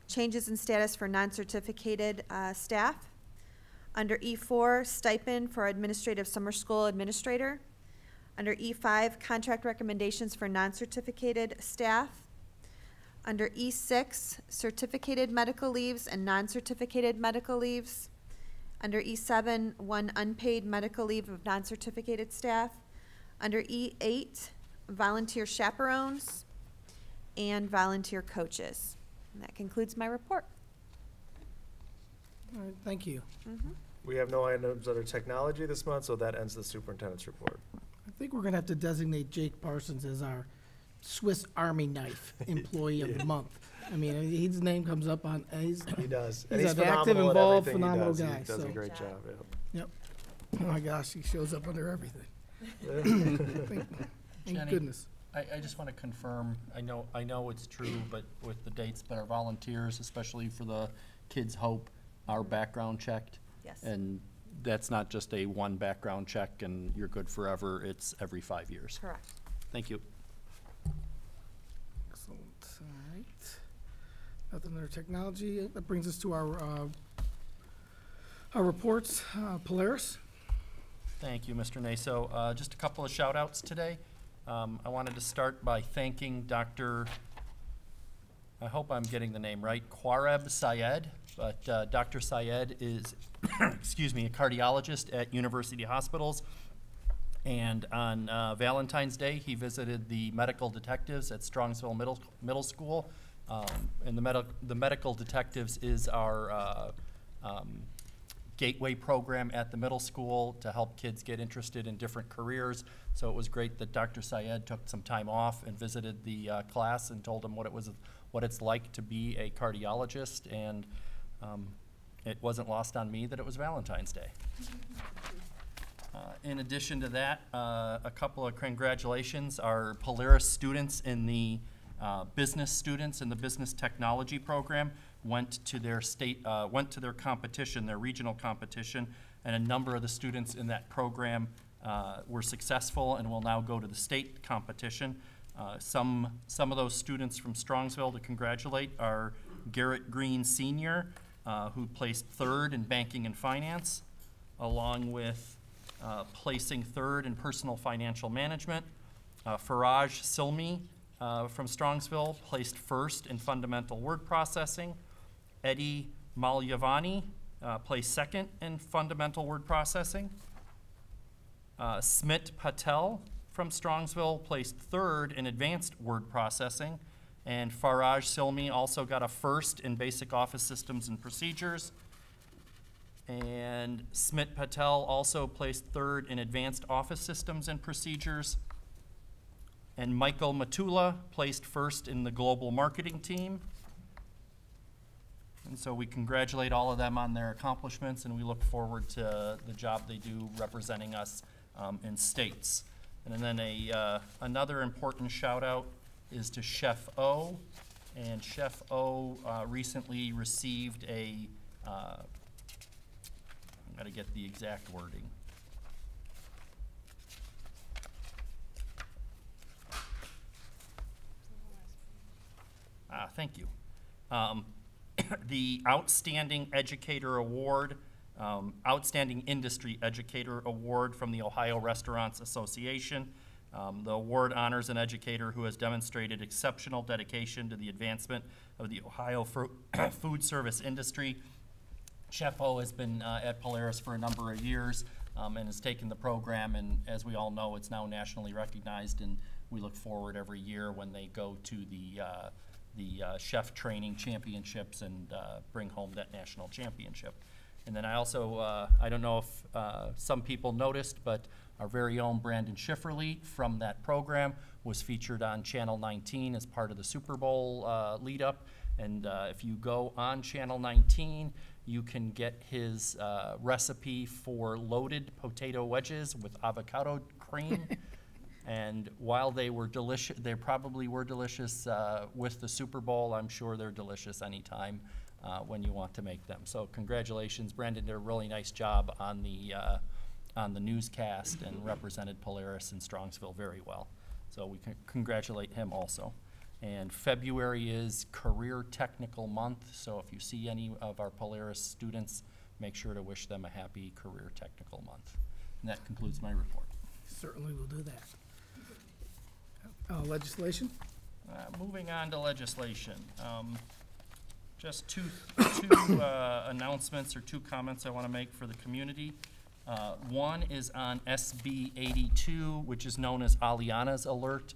changes in status for non-certificated staff. Under E4, stipend for administrative summer school administrator. Under E5, contract recommendations for non-certificated staff. Under E6, certificated medical leaves and non-certificated medical leaves. Under E7, 1 unpaid medical leave of non-certificated staff. Under E8, volunteer chaperones and volunteer coaches. And that concludes my report. All right, thank you. We have no items under technology this month, so that ends the superintendent's report. I think we're gonna have to designate Jake Parsons as our Swiss Army knife employee of the month. I mean, his name comes up on, he's, He does. He's And an phenomenal active, at involved, everything he phenomenal does. guy, He does so. a great job, yeah. yep. Oh my gosh, he shows up under everything. Thank Jenny, goodness. I just want to confirm, I know it's true, but with the dates, but our volunteers, especially for the Kids Hope, are background checked. Yes. And that's not just a one background check and you're good forever, it's every 5 years. Correct. Thank you. Excellent, all right. Nothing under technology. That brings us to our reports. Polaris. Thank you, Mr. Naso. Just a couple of shout outs today. I wanted to start by thanking Dr. I hope I'm getting the name right, Quareb Syed, but Dr. Syed is, excuse me, a cardiologist at University Hospitals. And on Valentine's Day, he visited the medical detectives at Strongsville Middle School. And the medical detectives is our gateway program at the middle school to help kids get interested in different careers. So it was great that Dr. Syed took some time off and visited the class and told them what it's like to be a cardiologist. And it wasn't lost on me that it was Valentine's Day. In addition to that, a couple of congratulations. Our Polaris students in the business students in the business technology program went to their competition, their regional competition, and a number of the students in that program were successful and will now go to the state competition. Some of those students from Strongsville to congratulate are Garrett Green Sr., who placed 3rd in banking and finance, along with placing 3rd in personal financial management. Faraj Silmi from Strongsville placed 1st in fundamental word processing. Eddie Malyavani placed 2nd in fundamental word processing. Smit Patel from Strongsville placed 3rd in advanced word processing. And Faraj Silmi also got a 1st in basic office systems and procedures. And Smit Patel also placed 3rd in advanced office systems and procedures. And Michael Matula placed 1st in the global marketing team. And so we congratulate all of them on their accomplishments, and we look forward to the job they do representing us in states. And then another important shout out is to Chef O. And Chef O recently received a, I've got to get the exact wording. Thank you. The Outstanding Educator Award, Outstanding Industry Educator Award from the Ohio Restaurants Association. The award honors an educator who has demonstrated exceptional dedication to the advancement of the Ohio food service industry. Chef O has been at Polaris for a number of years and has taken the program, and as we all know, it's now nationally recognized, and we look forward every year when they go to the chef training championships and bring home that national championship. And then I also, I don't know if some people noticed, but our very own Brandon Schifferle from that program was featured on Channel 19 as part of the Super Bowl lead up. And if you go on Channel 19, you can get his recipe for loaded potato wedges with avocado cream. And while they were delicious, they probably were delicious with the Super Bowl, I'm sure they're delicious anytime when you want to make them. So congratulations, Brandon did a really nice job on the newscast and represented Polaris and Strongsville very well. So we can congratulate him also. And February is Career Technical Month, so if you see any of our Polaris students, make sure to wish them a happy Career Technical Month. And that concludes my report. Certainly will do that. Legislation? Moving on to legislation. Just two announcements or 2 comments I want to make for the community. One is on SB 82, which is known as Aliana's Alert.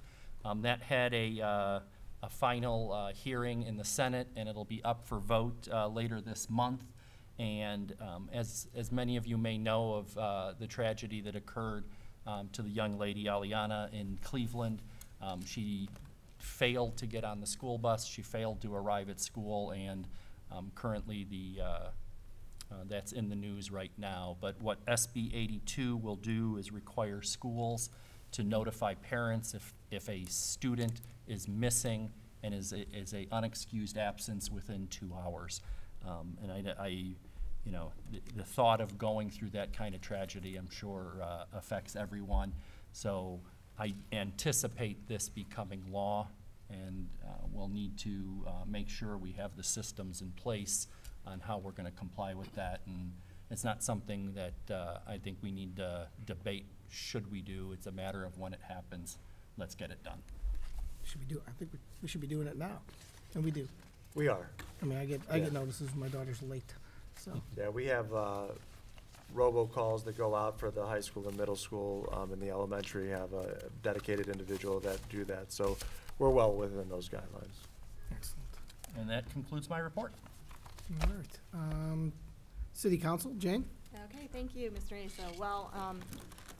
That had a final hearing in the Senate, and it'll be up for vote later this month. And as many of you may know of the tragedy that occurred to the young lady Aliana in Cleveland, she failed to get on the school bus. She failed to arrive at school, and currently that's in the news right now. But what SB 82 will do is require schools to notify parents if a student is missing and is a unexcused absence within 2 hours. And you know, the thought of going through that kind of tragedy, I'm sure, affects everyone. So I anticipate this becoming law, and we'll need to make sure we have the systems in place on how we're going to comply with that. And it's not something that I think we need to debate should we do. It's a matter of when it happens. Let's get it done. I think we should be doing it now, and we do. We are. I mean, I get Yeah. notices when my daughter's late, so. Yeah, we have robocalls that go out for the high school and middle school, and the elementary have a dedicated individual that do that. So we're well within those guidelines. Excellent. And that concludes my report. All right. City Council, Jane? Okay, thank you, Mr. Asa. Well,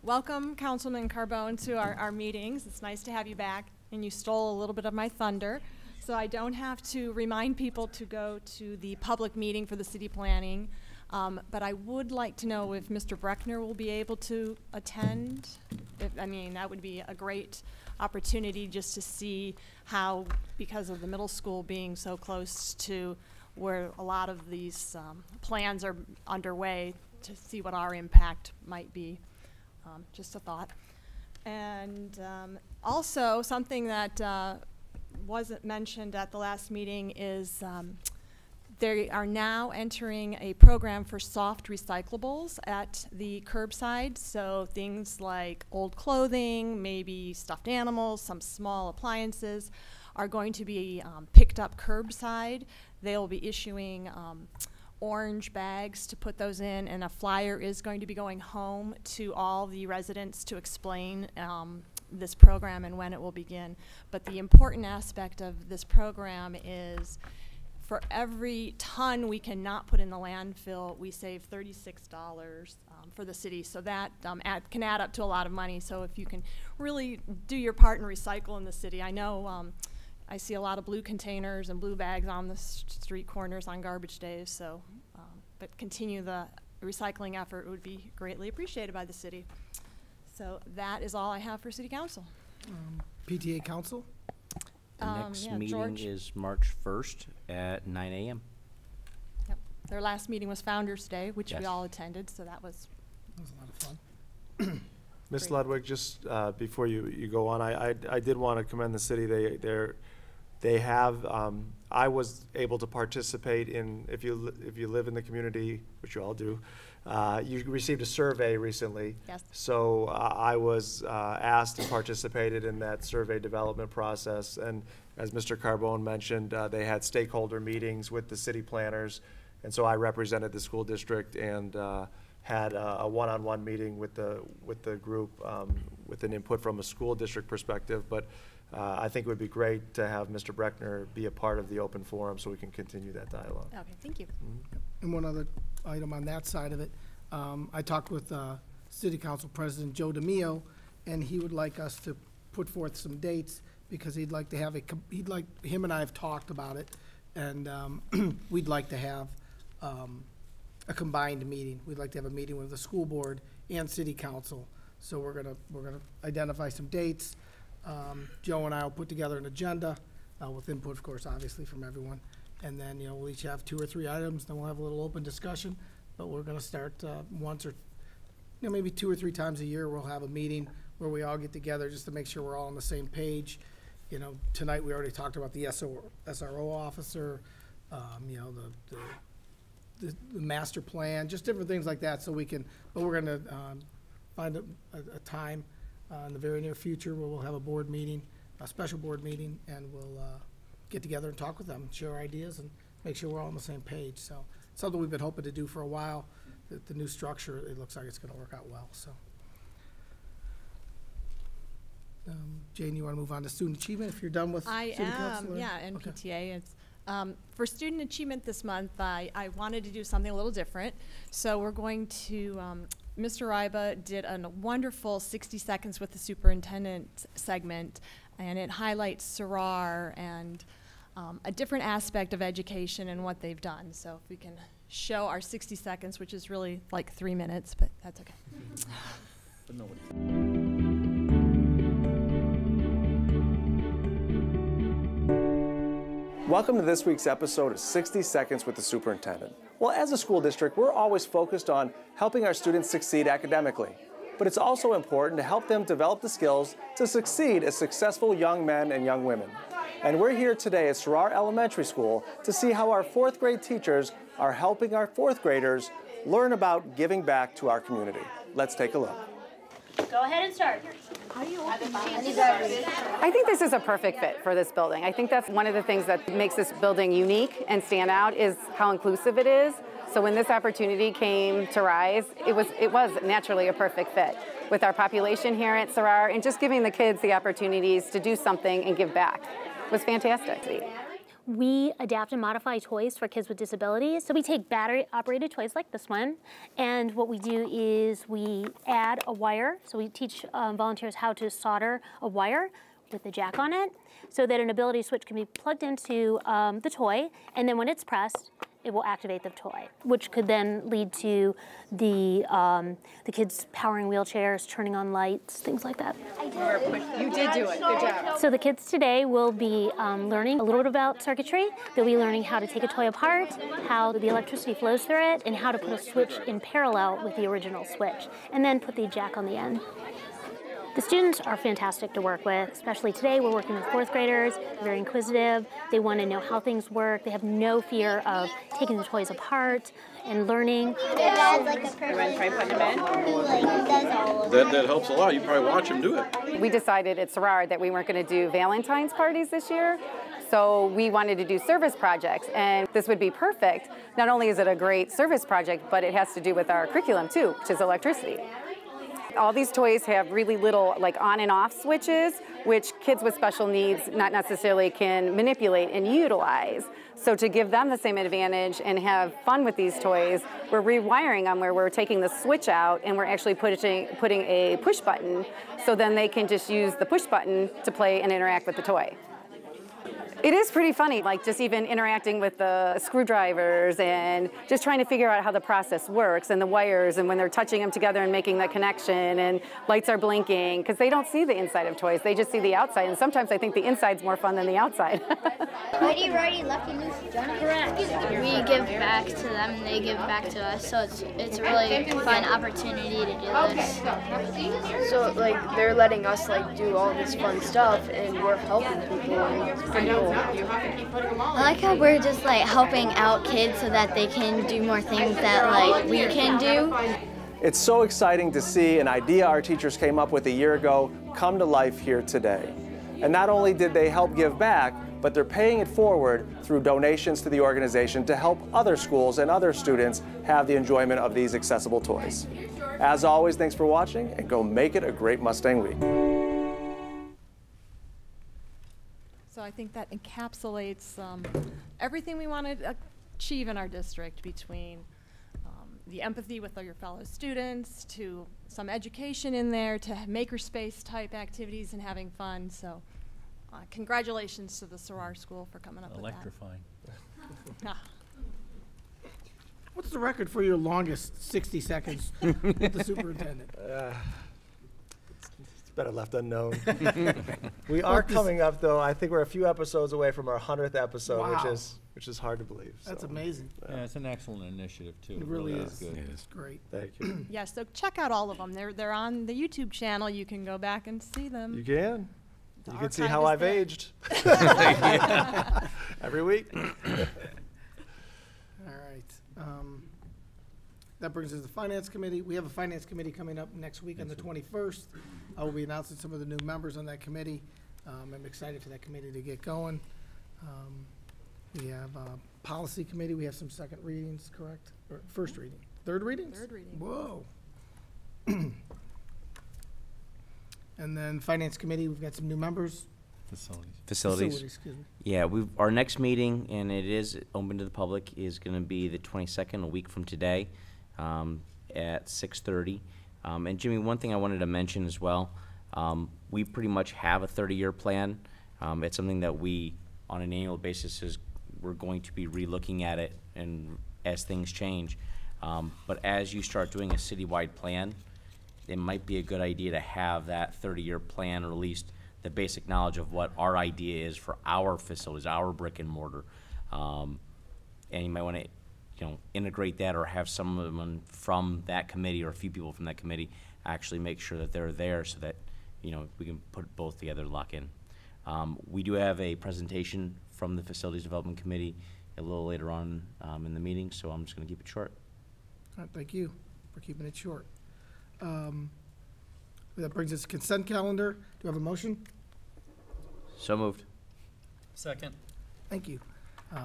welcome, Councilman Carbone, to our meetings. It's nice to have you back, and you stole a little bit of my thunder, so I don't have to remind people to go to the public meeting for the city planning. But I would like to know if Mr. Breckner will be able to attend. I mean, that would be a great opportunity just to see how, because of the middle school being so close to where a lot of these plans are underway, to see what our impact might be. Just a thought. And also, something that wasn't mentioned at the last meeting is they are now entering a program for soft recyclables at the curbside. So things like old clothing, maybe stuffed animals, some small appliances are going to be picked up curbside. They'll be issuing orange bags to put those in, and a flyer is going to be going home to all the residents to explain this program and when it will begin. But the important aspect of this program is for every ton we cannot put in the landfill, we save $36 for the city. So that can add up to a lot of money. So if you can really do your part and recycle in the city. I know I see a lot of blue containers and blue bags on the street corners on garbage days. So, but continue the recycling effort would be greatly appreciated by the city. So that is all I have for City Council. PTA Council? The next yeah, meeting George. is March 1st at 9 a.m. Yep. Their last meeting was Founders Day, which we Yes. all attended, so that was That was a lot of fun. Ms. Great. Ludwig, just before you go on, I did want to commend the city. They have, I was able to participate in, if you live in the community, which you all do, you received a survey recently. Yes. So I was asked and participated in that survey development process. And as Mr. Carbone mentioned, they had stakeholder meetings with the city planners. And so I represented the school district and had a one-on-one meeting with the group with an input from a school district perspective. But I think it would be great to have Mr. Breckner be a part of the open forum so we can continue that dialogue. okay. Thank you. And one other item on that side of it, I talked with City Council President Joe DeMio, and he would like us to put forth some dates because he'd like to have him and I have talked about it, and we'd like to have a combined meeting. We'd like to have a meeting with the school board and City Council. So we're gonna identify some dates. Joe and I will put together an agenda with input, of course, obviously from everyone. And then, we'll each have 2 or 3 items, then we'll have a little open discussion. But we're gonna start once or, maybe 2 or 3 times a year, we'll have a meeting where we all get together just to make sure we're all on the same page. Tonight we already talked about the SRO officer, the master plan, just different things like that, so we can, but we're gonna find a time in the very near future where we'll have a board meeting, a special board meeting, and we'll get together and talk with them, share ideas, and make sure we're all on the same page. So something we've been hoping to do for a while. The new structure, it looks like it's going to work out well. So, Jane, you want to move on to student achievement if you're done with I City Council? am, yeah, and Okay. PTA. It's, for student achievement this month, I wanted to do something a little different. So we're going to, Mr. Ryba did a wonderful 60 seconds with the superintendent segment, and it highlights Sarar and a different aspect of education and what they've done. So if we can show our 60 seconds, which is really like 3 minutes, but that's okay. Welcome to this week's episode of 60 Seconds with the Superintendent. Well, as a school district, we're always focused on helping our students succeed academically. But it's also important to help them develop the skills to succeed as successful young men and young women. And we're here today at Sarar Elementary School to see how our 4th grade teachers are helping our 4th graders learn about giving back to our community. Let's take a look. Go ahead and start. I think this is a perfect fit for this building. I think that's one of the things that makes this building unique and stand out is how inclusive it is. So when this opportunity came to rise, it was naturally a perfect fit with our population here at Sarar and just giving the kids the opportunities to do something and give back. It was fantastic. We adapt and modify toys for kids with disabilities. So we take battery-operated toys like this one, and what we do is we add a wire. So we teach volunteers how to solder a wire with the jack on it so that an ability switch can be plugged into the toy, and then when it's pressed, it will activate the toy, which could then lead to the kids powering wheelchairs, turning on lights, things like that. You did do it. Good job. So the kids today will be learning a little bit about circuitry. They'll be learning how to take a toy apart, how the electricity flows through it, and how to put a switch in parallel with the original switch, and then put the jack on the end. The students are fantastic to work with, especially today. We're working with 4th graders. They're very inquisitive. They want to know how things work. They have no fear of taking the toys apart and learning. That helps a lot. You probably watch them do it. We decided at Sarar that we weren't going to do Valentine's parties this year. So we wanted to do service projects, and this would be perfect. Not only is it a great service project, but it has to do with our curriculum too, which is electricity. All these toys have really little like on and off switches, which kids with special needs not necessarily can manipulate and utilize. So to give them the same advantage and have fun with these toys, we're rewiring them where we're taking the switch out and we're actually putting a push button so then they can just use the push button to play and interact with the toy. It is pretty funny, like just even interacting with the screwdrivers and just trying to figure out how the process works and the wires and when they're touching them together and making that connection and lights are blinking because they don't see the inside of toys, they just see the outside, and sometimes I think the inside's more fun than the outside. Righty, righty, lefty, loosey, Johnny. Correct. We give back to them and they give back to us, so it's a really fun opportunity to do this. So like they're letting us like do all this fun stuff and we're helping people, and it's pretty cool. I like how we're just like helping out kids so that they can do more things that like we can do. It's so exciting to see an idea our teachers came up with a year ago come to life here today. And not only did they help give back, but they're paying it forward through donations to the organization to help other schools and other students have the enjoyment of these accessible toys. As always, thanks for watching, and go make it a great Mustang Week. So I think that encapsulates everything we want to achieve in our district, between the empathy with your fellow students, to some education in there, to makerspace type activities and having fun. So congratulations to the Sarar School for coming up with that. Electrifying. What's the record for your longest 60 seconds with the superintendent? It's better left unknown. We are coming up, though. I think we're a few episodes away from our 100th episode, Wow. which is hard to believe. That's so. amazing. Yeah, it's an excellent initiative, too. It really is. Good. It's great. Thank you. Yes, so check out all of them. They're on the YouTube channel. You can go back and see them. You can. The You can see archive how is I've there. aged. Every week. All right. That brings us to the Finance Committee. We have a Finance Committee coming up next week on the 21st. I will be announcing some of the new members on that committee. I'm excited for that committee to get going. We have Policy Committee. We have some second readings, correct? Or first reading? Third readings? Third reading. Whoa. And then Finance Committee, we've got some new members. Facilities. Excuse me. Yeah, our next meeting, and it is open to the public, is going to be the 22nd, a week from today, at 6:30. And Jimmy, one thing I wanted to mention as well, We pretty much have a 30-year plan. It's something that we, on an annual basis, we're going to be relooking at it and as things change. But as you start doing a citywide plan, it might be a good idea to have that 30-year plan, or at least the basic knowledge of what our idea is for our facilities, our brick and mortar. And you might want to, integrate that, or have someone from that committee or a few people from that committee actually make sure that they're there, so that we can put both together, lock in. We do have a presentation from the Facilities Development Committee a little later on in the meeting, so I'm just going to keep it short. All right, thank you for keeping it short. That brings us to consent calendar. Do you have a motion? So moved. Second. Thank you.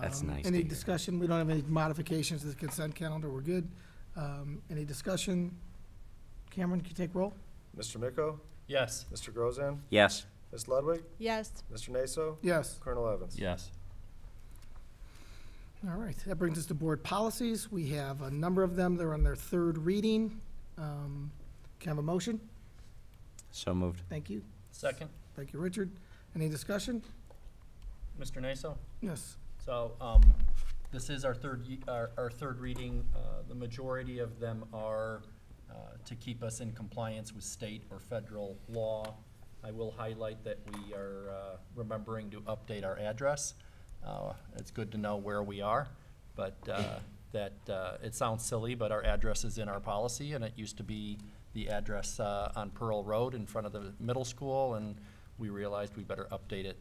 That's nice to Any hear. discussion? We don't have any modifications to the consent calendar. We're good. Any discussion? Cameron, can you take roll? Mr. Miko? Yes. Mr. Grozan? Yes. Ms. Ludwig? Yes. Mr. Naso? Yes. Colonel Evans? Yes. All right, that brings us to board policies. We have a number of them. They're on their third reading. Can I have a motion? So moved. Thank you. Second. Thank you, Richard. Any discussion? Mr. Naso? Yes. So, this is our third reading. The majority of them are to keep us in compliance with state or federal law. I will highlight that we are remembering to update our address. It's good to know where we are, but it sounds silly, but our address is in our policy, and it used to be the address on Pearl Road in front of the middle school, and we realized we better update it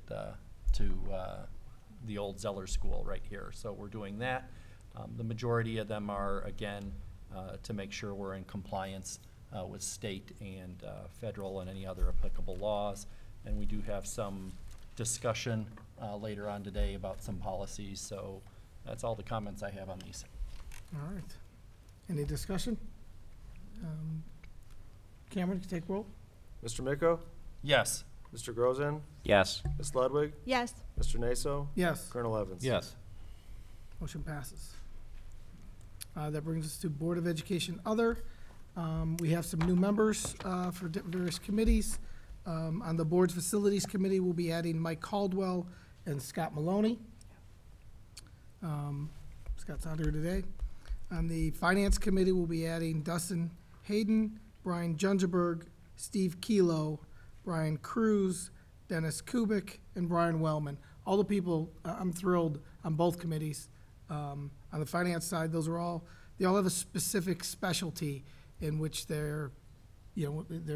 to the old Zeller School right here. So we're doing that. The majority of them are, again, to make sure we're in compliance with state and federal and any other applicable laws. And we do have some discussion later on today about some policies. So that's all the comments I have on these. All right. Any discussion? Cameron, can you take roll? Mr. Miko? Yes. Mr. Grozan? Yes. Ms. Ludwig? Yes. Mr. Naso? Yes. Colonel Evans? Yes. Motion passes. That brings us to Board of Education Other. We have some new members for various committees. On the Board's Facilities Committee, we'll be adding Mike Caldwell and Scott Maloney. Scott's out here today. On the Finance Committee, we'll be adding Dustin Hayden, Brian Jungerberg, Steve Kilo, Brian Cruz, Dennis Kubik, and Brian Wellman. All the people, I'm thrilled on both committees. On the finance side, they all have a specific specialty in which they're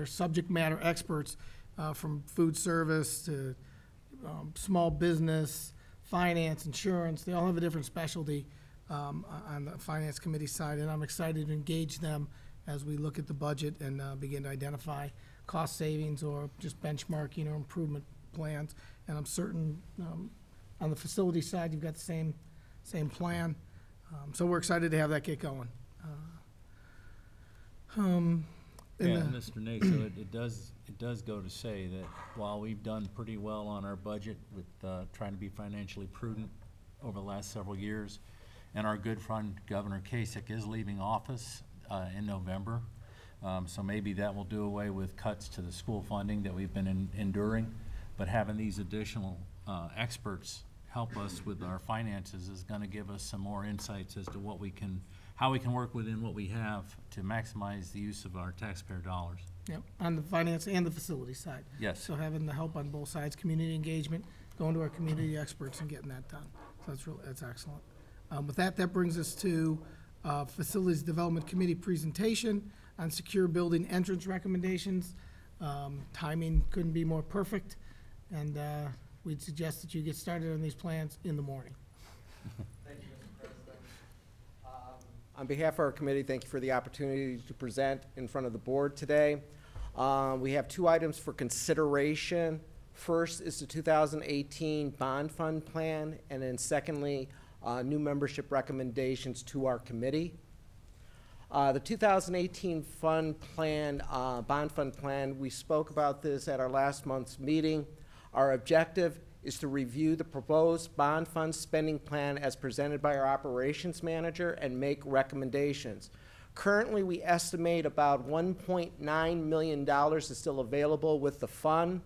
subject matter experts, from food service to small business, finance, insurance. They all have a different specialty on the finance committee side, and I'm excited to engage them as we look at the budget and begin to identify cost savings or just benchmarking or improvement plans. And I'm certain on the facility side, you've got the same plan. So we're excited to have that get going. Mr. Naso, it does go to say that while we've done pretty well on our budget with trying to be financially prudent over the last several years, and our good friend Governor Kasich is leaving office in November, so maybe that will do away with cuts to the school funding that we've been enduring, but having these additional experts help us with our finances is going to give us some more insights as to how we can work within what we have to maximize the use of our taxpayer dollars. Yep, on the finance and the facility side. Yes. So having the help on both sides, community engagement, going to our community experts and getting that done. So that's excellent. With that brings us to Facilities Development Committee presentation on secure building entrance recommendations. Timing couldn't be more perfect, and we'd suggest that you get started on these plans in the morning. Thank you, Mr. President. On behalf of our committee, thank you for the opportunity to present in front of the board today. We have two items for consideration. First is the 2018 bond fund plan, and then secondly, new membership recommendations to our committee. The 2018 bond fund plan, we spoke about this at our last month's meeting. Our objective is to review the proposed bond fund spending plan as presented by our operations manager and make recommendations. Currently, we estimate about $1.9 million is still available with the fund.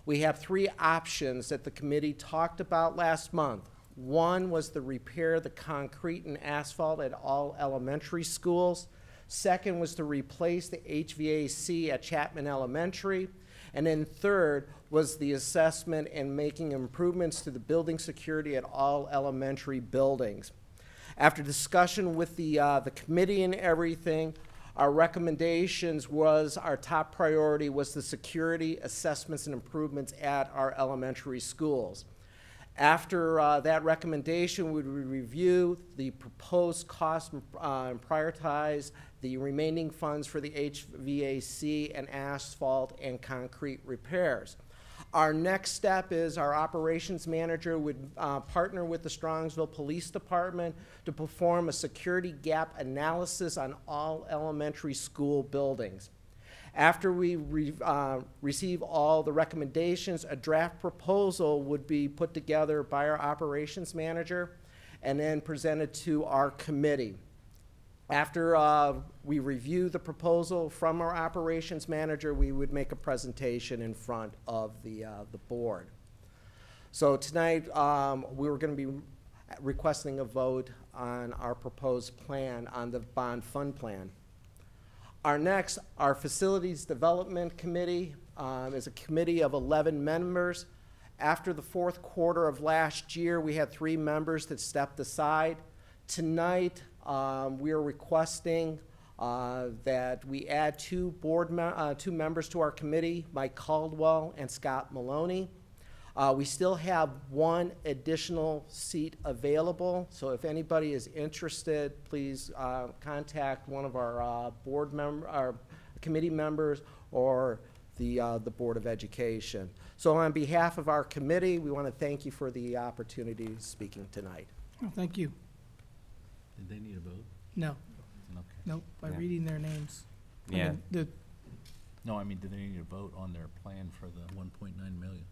We have three options that the committee talked about last month. One was to repair the concrete and asphalt at all elementary schools. Second was to replace the HVAC at Chapman Elementary. And then third was the assessment and making improvements to the building security at all elementary buildings. After discussion with the committee and everything, our recommendations was, our top priority was the security assessments and improvements at our elementary schools. After that recommendation, we would review the proposed cost and prioritize the remaining funds for the HVAC and asphalt and concrete repairs. Our next step is our operations manager would partner with the Strongsville Police Department to perform a security gap analysis on all elementary school buildings. After we receive all the recommendations, a draft proposal would be put together by our operations manager and then presented to our committee. After we review the proposal from our operations manager, we would make a presentation in front of the board. So tonight, we were going to be requesting a vote on our proposed plan on the bond fund plan. Our Facilities Development Committee is a committee of 11 members. After the fourth quarter of last year, we had 3 members that stepped aside. Tonight, we are requesting that we add 2 members to our committee, Mike Caldwell and Scott Maloney. We still have 1 additional seat available, so if anybody is interested, please contact one of our our committee members or the Board of Education. So on behalf of our committee, we want to thank you for the opportunity of speaking tonight. Oh, thank you. Did they need a vote? No. Okay. Nope, by Yeah. reading their names. I Yeah. mean, No, I mean, do they need a vote on their plan for the 1.9 million?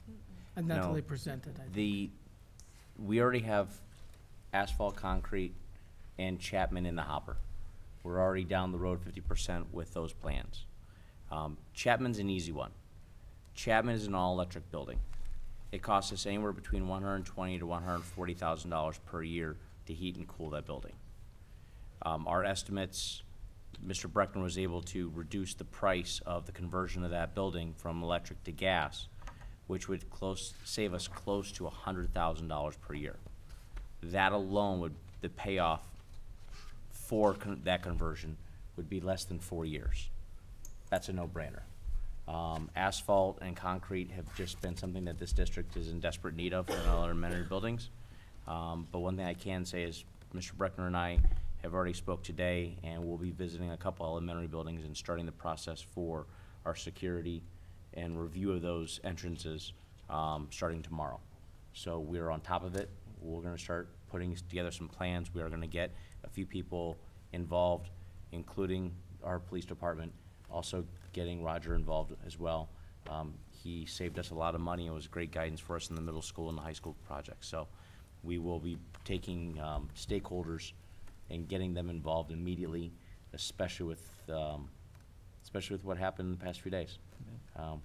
and not till No. they presented, I think. We already have asphalt, concrete, and Chapman in the hopper. We're already down the road 50% with those plans. Chapman's an easy one. Chapman is an all-electric building. It costs us anywhere between $120,000 to $140,000 per year to heat and cool that building. Our estimates, Mr. Breckner was able to reduce the price of the conversion of that building from electric to gas, which would save us close to $100,000 per year. That alone the payoff for that conversion would be less than 4 years. That's a no-brainer. Asphalt and concrete have just been something that this district is in desperate need of in all our elementary buildings. But one thing I can say is Mr. Breckner and I have already spoke today, and we'll be visiting a couple elementary buildings and starting the process for our security and review of those entrances starting tomorrow. So we're on top of it. We're going to start putting together some plans. We are going to get a few people involved, including our police department, also getting Roger involved as well. He saved us a lot of money. It was great guidance for us in the middle school and the high school projects. So we will be taking stakeholders and getting them involved immediately, especially with what happened in the past few days.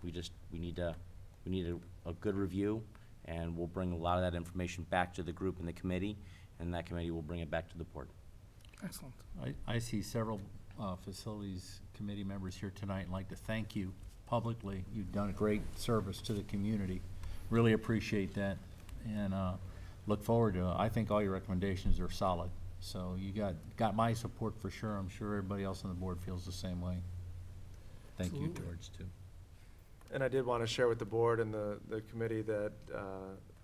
We need a good review, and we'll bring a lot of that information back to the group and the committee, and that committee will bring it back to the board. Excellent. I see several facilities committee members here tonight and like to thank you publicly. You've done a great service to the community. Really appreciate that, and look forward to I think all your recommendations are solid. So you got my support for sure. I'm sure everybody else on the board feels the same way. Thank you, George, too. And I did want to share with the board and the committee that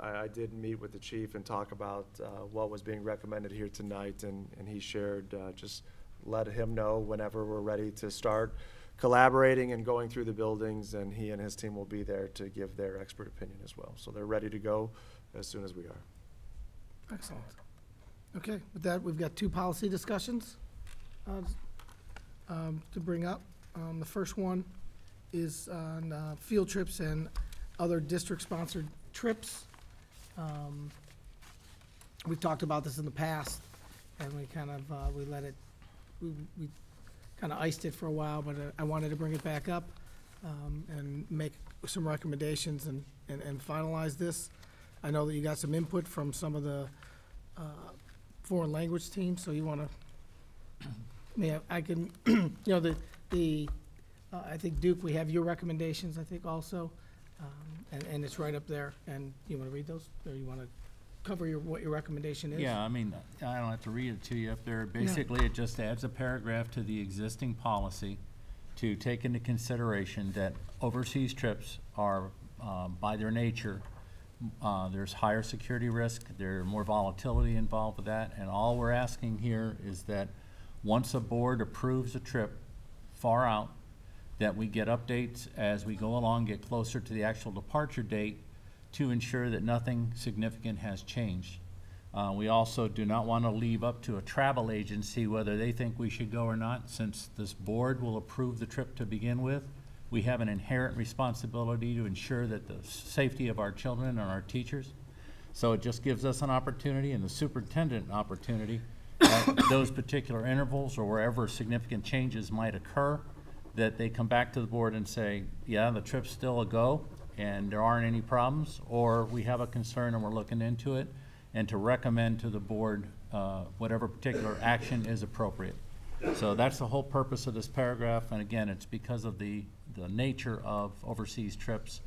I did meet with the chief and talk about what was being recommended here tonight, and he shared, just let him know whenever we're ready to start collaborating and going through the buildings, and he and his team will be there to give their expert opinion as well. So they're ready to go as soon as we are. Excellent. Okay, with that, we've got 2 policy discussions to bring up. The first one is on field trips and other district-sponsored trips. We've talked about this in the past, and we kind of we kind of iced it for a while, but I wanted to bring it back up and make some recommendations and finalize this. I know that you got some input from some of the foreign language teams, so you want to, yeah, I can, you know, I think Duke, we have your recommendations, I think also, and it's right up there. And you want to read those, or you want to cover what your recommendation is? Yeah, I mean, I don't have to read it to you up there. Basically, it just adds a paragraph to the existing policy to take into consideration that overseas trips are, by their nature, there's higher security risk, there's more volatility involved with that, and all we're asking here is that once a board approves a trip far out, that we get updates as we go along, get closer to the actual departure date to ensure that nothing significant has changed. We also do not want to leave up to a travel agency whether they think we should go or not. Since this board will approve the trip to begin with, we have an inherent responsibility to ensure that the safety of our children and our teachers. So it just gives us an opportunity and the superintendent an opportunity at those particular intervals or wherever significant changes might occur, that they come back to the board and say, yeah, the trip's still a go and there aren't any problems, or we have a concern and we're looking into it, and to recommend to the board whatever particular action is appropriate. So that's the whole purpose of this paragraph, and again, it's because of the nature of overseas trips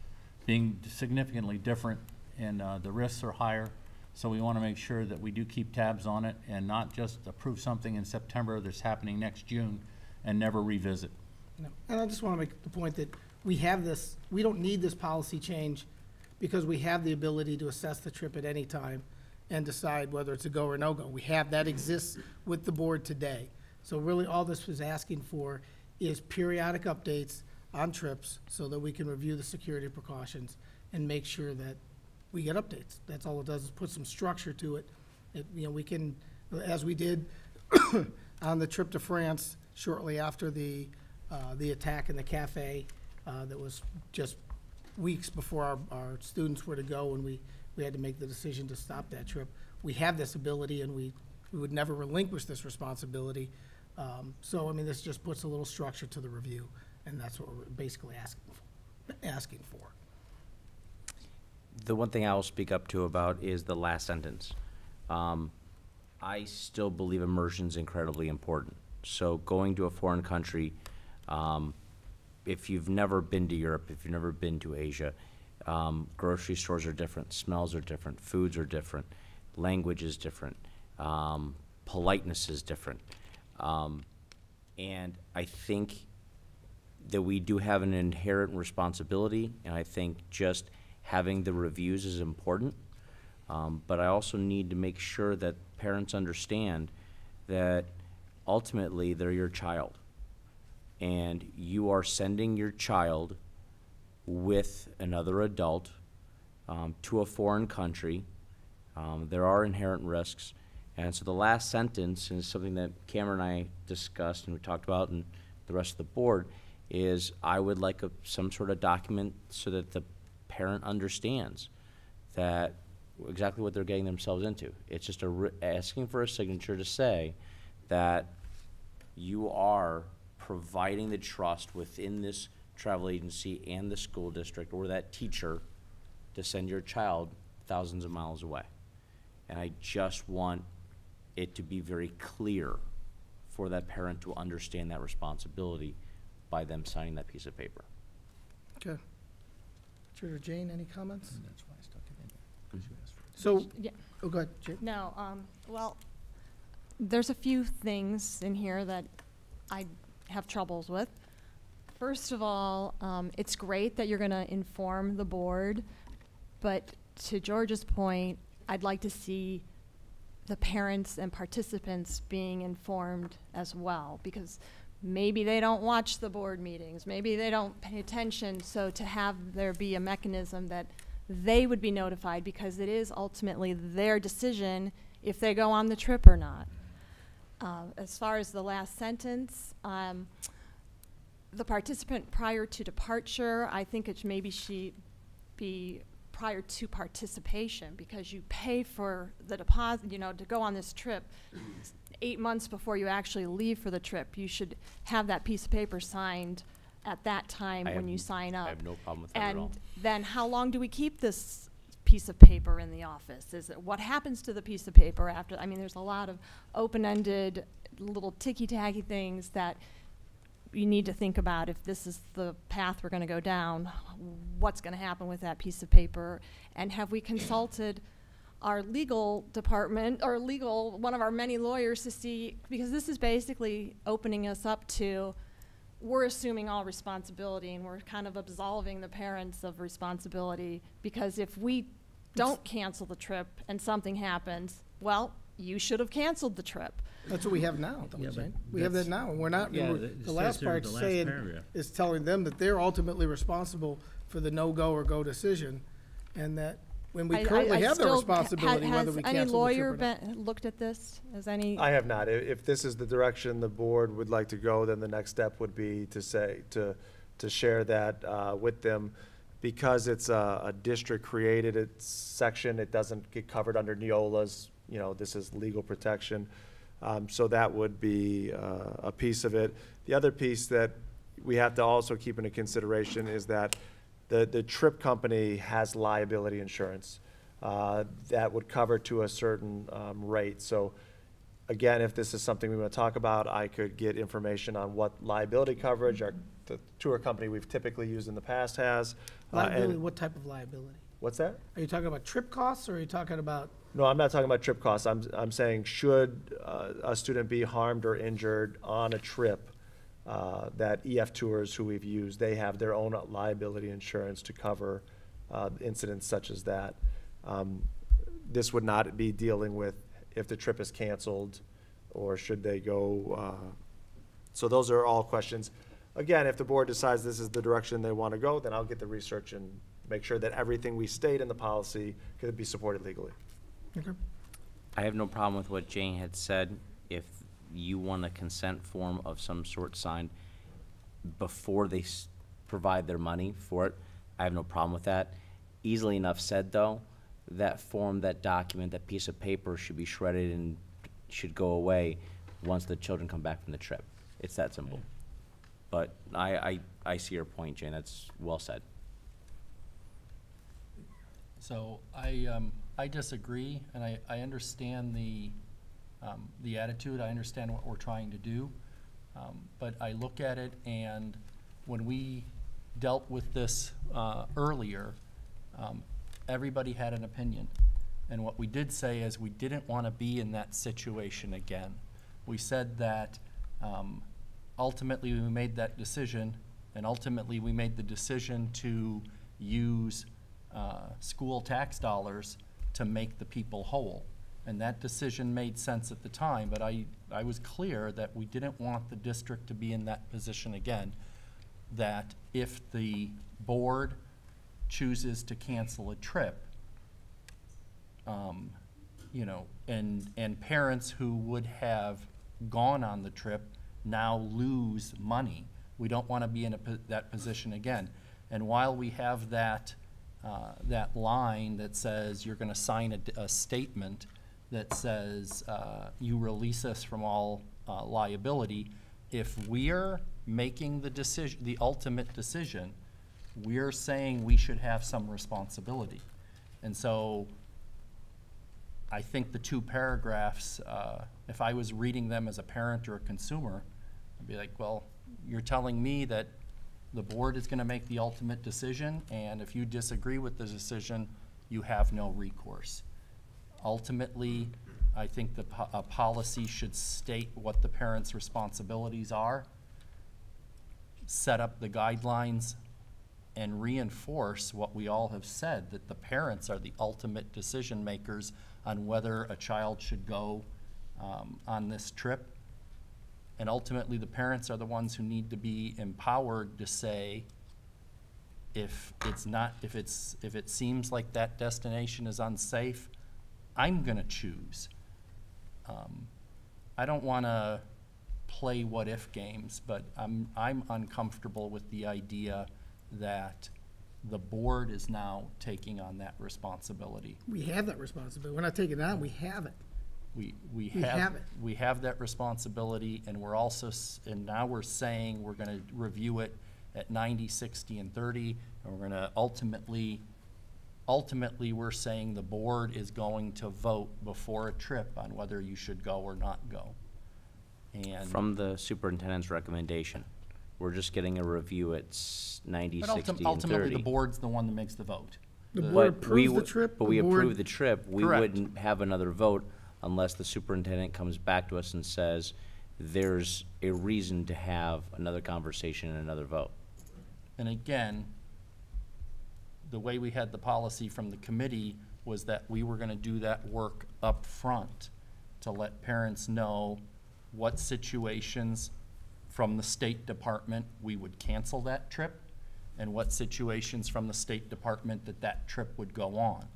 being significantly different, and the risks are higher. So we want to make sure that we do keep tabs on it and not just approve something in September that's happening next June and never revisit. No. And I just want to make the point that we have this, we don't need this policy change because we have the ability to assess the trip at any time and decide whether it's a go or no-go. We have, that exists with the board today. So really all this was asking for is periodic updates on trips so that we can review the security precautions and make sure that we get updates. That's all it does, is put some structure to it. You know, we can, as we did on the trip to France shortly after the attack in the cafe, that was just weeks before our students were to go, and we had to make the decision to stop that trip. We have this ability, and we would never relinquish this responsibility. So, I mean, this just puts a little structure to the review, and that's what we're basically asking for. The one thing I will speak up to about is the last sentence. I still believe immersion is incredibly important. So going to a foreign country, if you've never been to Europe, if you've never been to Asia, grocery stores are different, smells are different, foods are different, language is different, politeness is different. And I think that we do have an inherent responsibility, and I think just having the reviews is important. But I also need to make sure that parents understand that ultimately they're your child. And you are sending your child with another adult to a foreign country. There are inherent risks. And so the last sentence is something that Cameron and I discussed and we talked about, and the rest of the board, is I would like some sort of document so that the parent understands that exactly what they're getting themselves into. It's just asking for a signature to say that you are providing the trust within this travel agency and the school district or that teacher to send your child thousands of miles away. And I just want it to be very clear for that parent to understand that responsibility by them signing that piece of paper. Okay. Richard or Jane, any comments? That's why I stuck it in there, 'cause you asked for it. So, Yeah. oh, go ahead, Jane. No, well, there's a few things in here that I have troubles with. First of all, it's great that you're gonna inform the board, but to George's point, I'd like to see the parents and participants being informed as well, because maybe they don't watch the board meetings, maybe they don't pay attention, so to have there be a mechanism that they would be notified, because it is ultimately their decision if they go on the trip or not. As far as the last sentence, the participant prior to departure, I think it maybe should be prior to participation, because you pay for the deposit, you know, to go on this trip. 8 months before you actually leave for the trip, you should have that piece of paper signed at that time when you sign up. I have no problem with that at all. And then how long do we keep this piece of paper in the office? Is it, what happens to the piece of paper after? I mean, there's a lot of open-ended little ticky-tacky things that you need to think about. If this is the path we're going to go down, what's going to happen with that piece of paper? And have we consulted our legal department, or one of our many lawyers, to see, because this is basically opening us up to, we're assuming all responsibility and we're kind of absolving the parents of responsibility, because if we don't cancel the trip and something happens, well, you should have canceled the trip. That's what we have now, though, Yeah, Jane. but We have that that's- now, and we're not, Yeah, remember, it the says last there in part the last saying, paragraph. is telling them that they're ultimately responsible for the no-go or go decision, and that when we currently have the responsibility, whether we Has any cancel the lawyer trip or not. looked at this? Has any? I have not. If this is the direction the board would like to go, then the next step would be to say, to share that with them. Because it's a district-created section, it doesn't get covered under Neola's, you know, this is legal protection. So that would be a piece of it. The other piece that we have to also keep into consideration is that the trip company has liability insurance that would cover to a certain rate. So again, if this is something we want to talk about, I could get information on what liability coverage the tour company we've typically used in the past has. Liability, what type of liability? What's that? Are you talking about trip costs, or are you talking about? No, I'm not talking about trip costs. I'm saying, should a student be harmed or injured on a trip, that EF Tours, who we've used, they have their own liability insurance to cover incidents such as that. This would not be dealing with if the trip is canceled, or should they go. So those are all questions. Again, if the board decides this is the direction they want to go, then I'll get the research and make sure that everything we state in the policy could be supported legally. Okay. I have no problem with what Jane had said. If you want a consent form of some sort signed before they provide their money for it, I have no problem with that. Easily enough said, though. That form, that document, that piece of paper should be shredded and should go away once the children come back from the trip. It's that simple. But I see your point, Jane. That's well said. So I disagree, and I understand the attitude. I understand what we're trying to do. But I look at it, and when we dealt with this earlier, everybody had an opinion. And what we did say is we didn't want to be in that situation again. We said that ultimately we made that decision, and ultimately we made the decision to use school tax dollars to make the people whole. And that decision made sense at the time, but I was clear that we didn't want the district to be in that position again, that if the board chooses to cancel a trip, you know, and parents who would have gone on the trip now lose money. We don't want to be in that position again. And while we have that line that says you're going to sign a statement that says you release us from all liability, if we're making the decision, the ultimate decision, we're saying we should have some responsibility. And so I think the two paragraphs, if I was reading them as a parent or a consumer, I'd be like, well, you're telling me that the board is going to make the ultimate decision, and if you disagree with the decision, you have no recourse. Ultimately, I think a policy should state what the parents' responsibilities are, set up the guidelines, and reinforce what we all have said, that the parents are the ultimate decision makers on whether a child should go on this trip. And ultimately, the parents are the ones who need to be empowered to say, if it seems like that destination is unsafe, I'm gonna choose. I don't wanna play what-if games, but I'm uncomfortable with the idea that the board is now taking on that responsibility. We have that responsibility. We're not taking it on, we have it. We have it. We have that responsibility, and we're also, and now we're saying we're gonna review it at 90, 60, and 30, and we're gonna ultimately, we're saying the board is going to vote before a trip on whether you should go or not go. And From the superintendent's recommendation, we're just getting a review at 90, but 60, and 30. ultimately, the board's the one that makes the vote. The board But approves the trip. But the we board- approve the trip, we Correct. wouldn't have another vote unless the superintendent comes back to us and says, there's a reason to have another conversation and another vote. And again, the way we had the policy from the committee was that we were gonna do that work up front to let parents know what situations from the State Department we would cancel that trip, and what situations from the State Department that trip would go on.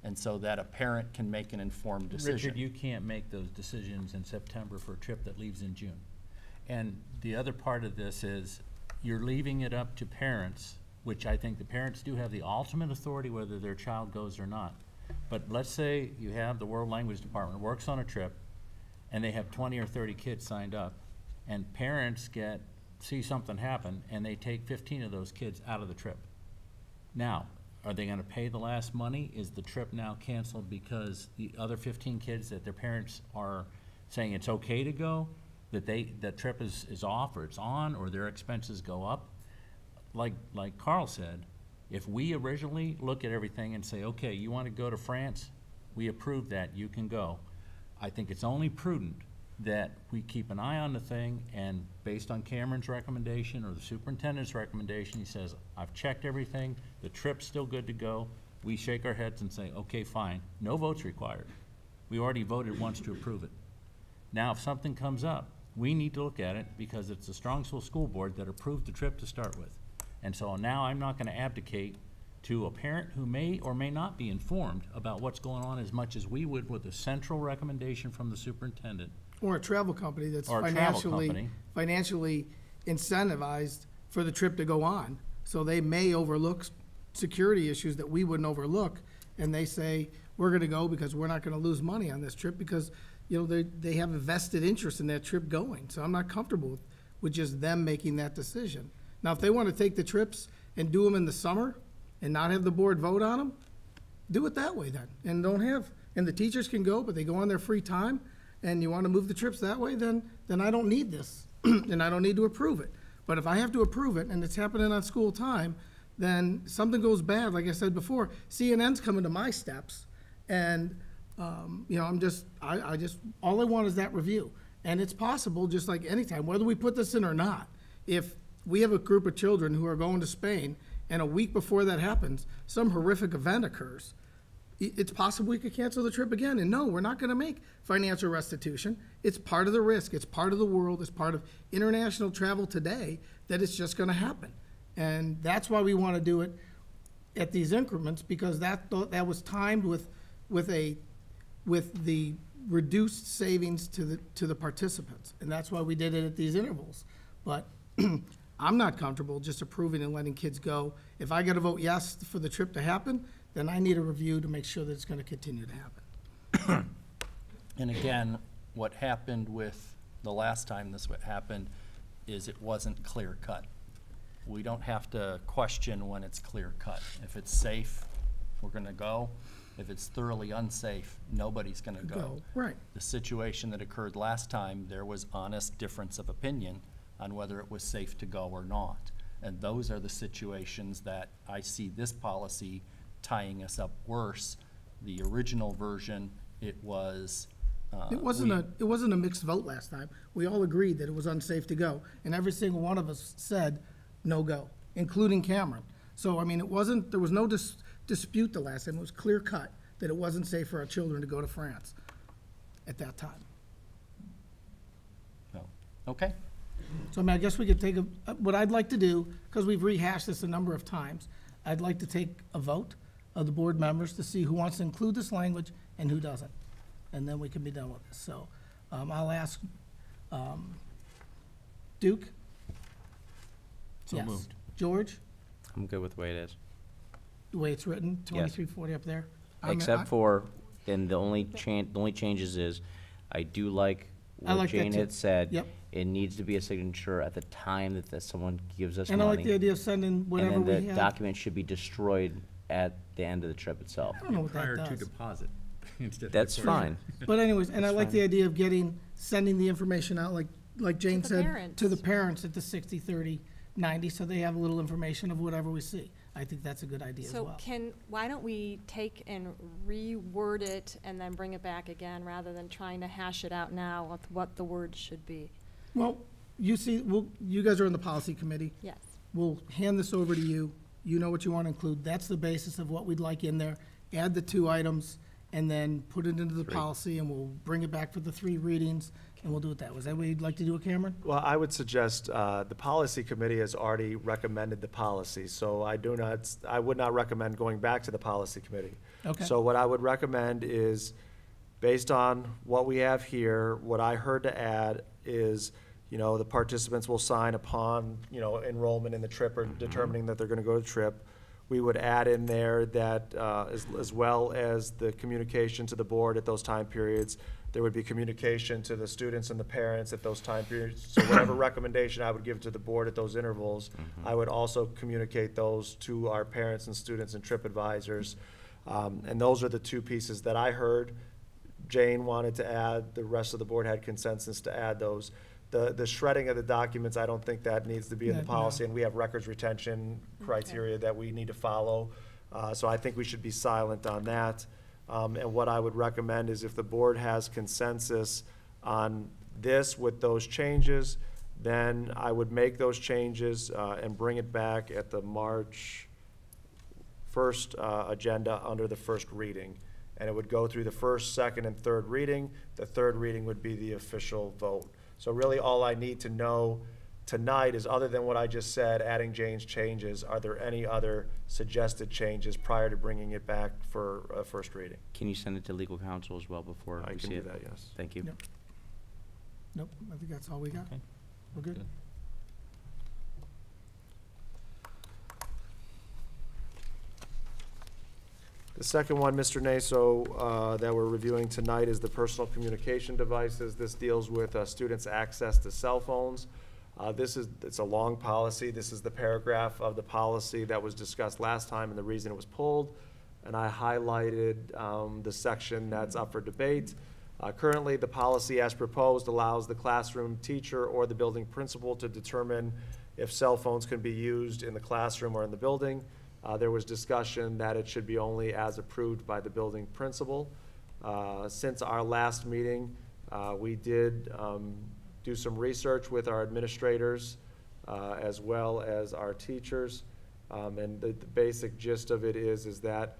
And so that a parent can make an informed decision. Richard, you can't make those decisions in September for a trip that leaves in June. And the other part of this is, you're leaving it up to parents, which I think the parents do have the ultimate authority whether their child goes or not. But let's say you have the World Language Department works on a trip, and they have 20 or 30 kids signed up, and parents see something happen, and they take 15 of those kids out of the trip. Now, are they gonna pay the last money? Is the trip now canceled because the other 15 kids that their parents are saying it's okay to go, that that trip is off or it's on, or their expenses go up? Like Carl said, if we originally look at everything and say, okay, you wanna go to France, we approve that, you can go. I think it's only prudent that we keep an eye on the thing, and based on Cameron's recommendation or the superintendent's recommendation, he says, I've checked everything, the trip's still good to go. We shake our heads and say, okay, fine, no votes required. We already voted once to approve it. Now, if something comes up, we need to look at it, because it's the Strongsville School Board that approved the trip to start with. And so now I'm not gonna abdicate to a parent who may or may not be informed about what's going on as much as we would with a central recommendation from the superintendent. Or a travel company that's Or a travel company. financially incentivized for the trip to go on. So they may overlook security issues that we wouldn't overlook, and they say, we're gonna go because we're not gonna lose money on this trip, because, you know, they have a vested interest in that trip going. So I'm not comfortable with just them making that decision. Now, if they wanna take the trips and do them in the summer and not have the board vote on them, do it that way then, and and the teachers can go, but they go on their free time, and you want to move the trips that way, then I don't need this, and I don't need to approve it. But if I have to approve it, and it's happening on school time, then something goes bad, like I said before, CNN's coming to my steps, and, you know, I just, all I want is that review. And it's possible, just like any time, whether we put this in or not, if we have a group of children who are going to Spain, and a week before that happens, some horrific event occurs, it's possible we could cancel the trip again. And no, we're not gonna make financial restitution. It's part of the risk, it's part of the world, it's part of international travel today, that it's just gonna happen. And that's why we wanna do it at these increments, because that was timed with the reduced savings to the participants. And that's why we did it at these intervals. But I'm not comfortable just approving and letting kids go. If I gotta vote yes for the trip to happen, then I need a review to make sure that it's gonna continue to happen. And again, what happened with the last time this happened is it wasn't clear cut. We don't have to question when it's clear cut. If it's safe, we're gonna go. If it's thoroughly unsafe, nobody's gonna go. Right. The situation that occurred last time, there was honest difference of opinion on whether it was safe to go or not. And those are the situations that I see this policy tying us up worse. The original version, it was, It wasn't a mixed vote last time. We all agreed that it was unsafe to go, and every single one of us said no go, including Cameron. So, I mean, there was no dispute the last time. It was clear cut that it wasn't safe for our children to go to France at that time. no. Okay, So, I mean, I guess we could take what I'd like to do, because we've rehashed this a number of times, I'd like to take a vote of the board members to see who wants to include this language and who doesn't. And then we can be done with this. So, I'll ask, Duke? So Yes. moved. George? I'm good with the way it is. The way it's written, Yes. 2340 up there? Except for, and the only changes is, I do like I what like that Jane too. had said. Yep. It needs to be a signature at the time that someone gives us And money. I like the idea of sending whatever And we then the have. document should be destroyed at the end of the trip itself. I don't know what that Prior to does. deposit. instead of That's before. fine. But anyways, and I That's like fine. the idea of sending the information out, like Jane the said, parents. to the parents at the 60, 30, 90, so they have a little information of whatever we see. I think that's a good idea as So well. why don't we take and reword it and then bring it back again, rather than trying to hash it out now with what the words should be? Well, you guys are in the policy committee. Yes. We'll hand this over to you. You know what you want to include. That's the basis of what we'd like in there. Add the 2 items, and then put it into the policy, and we'll bring it back for the 3 readings, and we'll do it that way. Is that what you'd like to do it, Cameron? Well, I would suggest, the policy committee has already recommended the policy, so I would not recommend going back to the policy committee. Okay. So what I would recommend is, based on what we have here, what I heard to add is, the participants will sign upon, enrollment in the trip or determining that they're gonna go to the trip. We would add in there that, as well as the communication to the board at those time periods, there would be communication to the students and the parents at those time periods. So whatever recommendation I would give to the board at those intervals, I would also communicate those to our parents and students and trip advisors. And those are the 2 pieces that I heard. Jane wanted to add, the rest of the board had consensus to add those. The shredding of the documents, I don't think that needs to be in the No. policy, and we have records retention criteria that we need to follow. So I think we should be silent on that. And what I would recommend is if the board has consensus on this with those changes, then I would make those changes and bring it back at the March 1st agenda under the first reading. And it would go through the first, second, and third reading. The third reading would be the official vote. So really, all I need to know tonight is, other than what I just said, adding Jane's changes, are there any other suggested changes prior to bringing it back for a first reading? Can you send it to legal counsel as well before I we can see do it? that, yes. Thank you. Yep. Nope, I think that's all we got. Okay. We're good. Good. The second one, Mr. Naso, that we're reviewing tonight is the personal communication devices. This deals with students' access to cell phones. It's a long policy. This is the paragraph of the policy that was discussed last time and the reason it was pulled. And I highlighted the section that's up for debate. Currently, the policy as proposed allows the classroom teacher or the building principal to determine if cell phones can be used in the classroom or in the building. There was discussion that it should be only as approved by the building principal. Since our last meeting, we did do some research with our administrators as well as our teachers. And the basic gist of it is that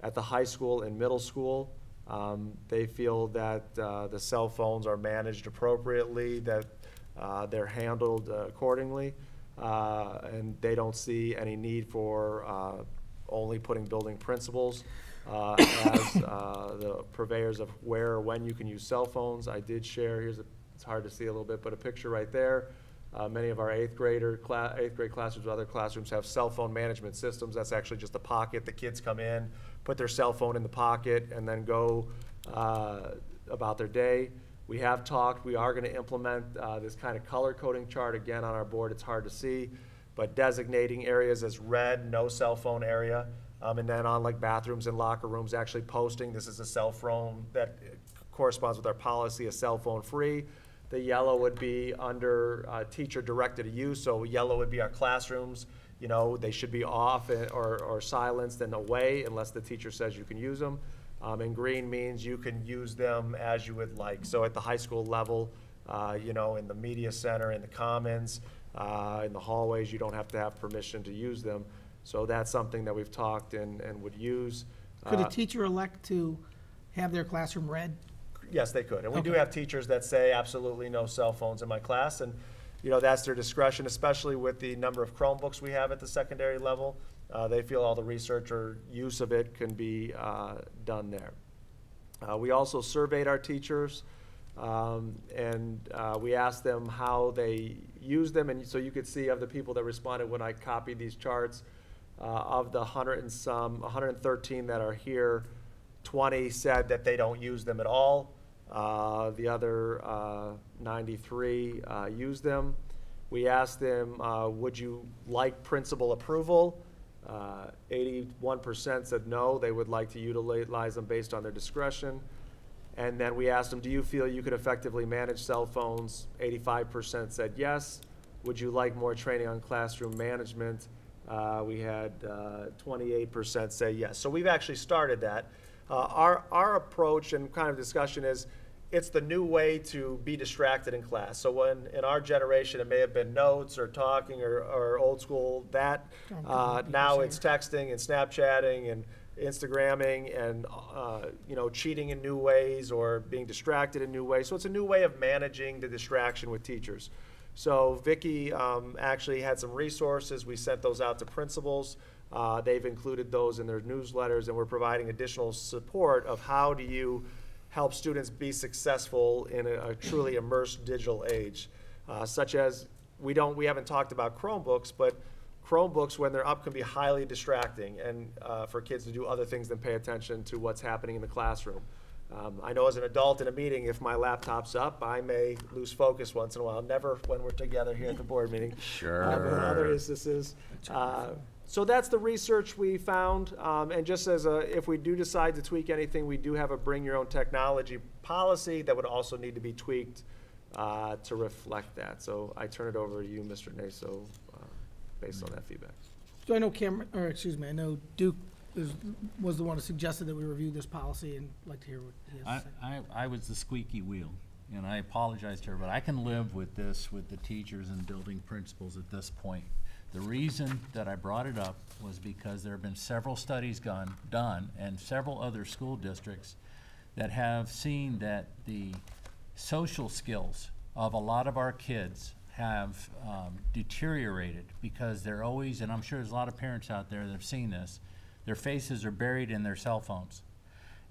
at the high school and middle school, they feel that the cell phones are managed appropriately, that they're handled accordingly. And they don't see any need for only putting building principals as the purveyors of where or when you can use cell phones. I did share, it's hard to see a little bit, but a picture right there. Many of our eighth grade classrooms, other classrooms have cell phone management systems. That's actually just a pocket. The kids come in, put their cell phone in the pocket, and then go about their day. We have talked, we are gonna implement this kind of color coding chart. Again, on our board, it's hard to see, but designating areas as red, no cell phone area, and then on like bathrooms and locker rooms, actually posting, this is a cell phone that corresponds with our policy, a cell phone free. The yellow would be under teacher directed use, so yellow would be our classrooms. They should be off or silenced and away unless the teacher says you can use them. And green means you can use them as you would like. So at the high school level, in the media center, in the commons, in the hallways, you don't have to have permission to use them. So that's something that we've talked and would use. Could a teacher elect to have their classroom red? Yes, they could. And we do Okay. have teachers that say absolutely no cell phones in my class. And, that's their discretion, especially with the number of Chromebooks we have at the secondary level. They feel all the research or use of it can be done there. We also surveyed our teachers, and we asked them how they use them. And so you could see of the people that responded when I copied these charts, of the 113 that are here, 20 said that they don't use them at all. The other 93 used them. We asked them, would you like principal approval? 81% said no, they would like to utilize them based on their discretion. And then we asked them, do you feel you could effectively manage cell phones? 85% said yes. Would you like more training on classroom management? We had 28% say yes. So we've actually started that. Our approach and kind of discussion is, it's the new way to be distracted in class. So when in our generation it may have been notes or talking or old school, that now it's texting and Snapchatting and Instagramming and cheating in new ways or being distracted in new ways. So it's a new way of managing the distraction with teachers. So Vicki actually had some resources. We sent those out to principals. They've included those in their newsletters, and we're providing additional support of how do you help students be successful in a truly immersed digital age, such as we haven't talked about Chromebooks, but Chromebooks when they're up can be highly distracting and for kids to do other things than pay attention to what's happening in the classroom. I know as an adult in a meeting, if my laptop's up, I may lose focus once in a while. Never when we're together here at the board meeting. Sure. But in other instances. So that's the research we found, and just as if we do decide to tweak anything, we do have a bring your own technology policy that would also need to be tweaked to reflect that. So I turn it over to you, Mr. Naso, based on that feedback. So I know I know Duke was the one who suggested that we review this policy, and I'd like to hear what he has to say. I was the squeaky wheel, and I apologize to her, but I can live with this, with the teachers and building principals at this point. The reason that I brought it up was because there have been several studies done and several other school districts that have seen that the social skills of a lot of our kids have deteriorated because they're always, and I'm sure there's a lot of parents out there that have seen this, their faces are buried in their cell phones.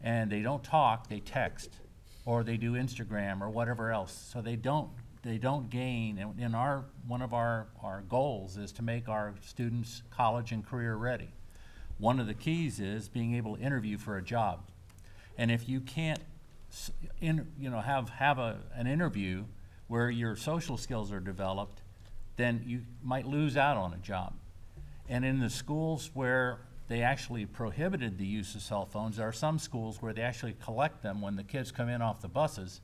And they don't talk, they text, or they do Instagram or whatever else. So they don't gain, and one of our goals is to make our students college and career ready. One of the keys is being able to interview for a job. And if you can't have an interview where your social skills are developed, then you might lose out on a job. And in the schools where they actually prohibited the use of cell phones, there are some schools where they actually collect them when the kids come in off the buses.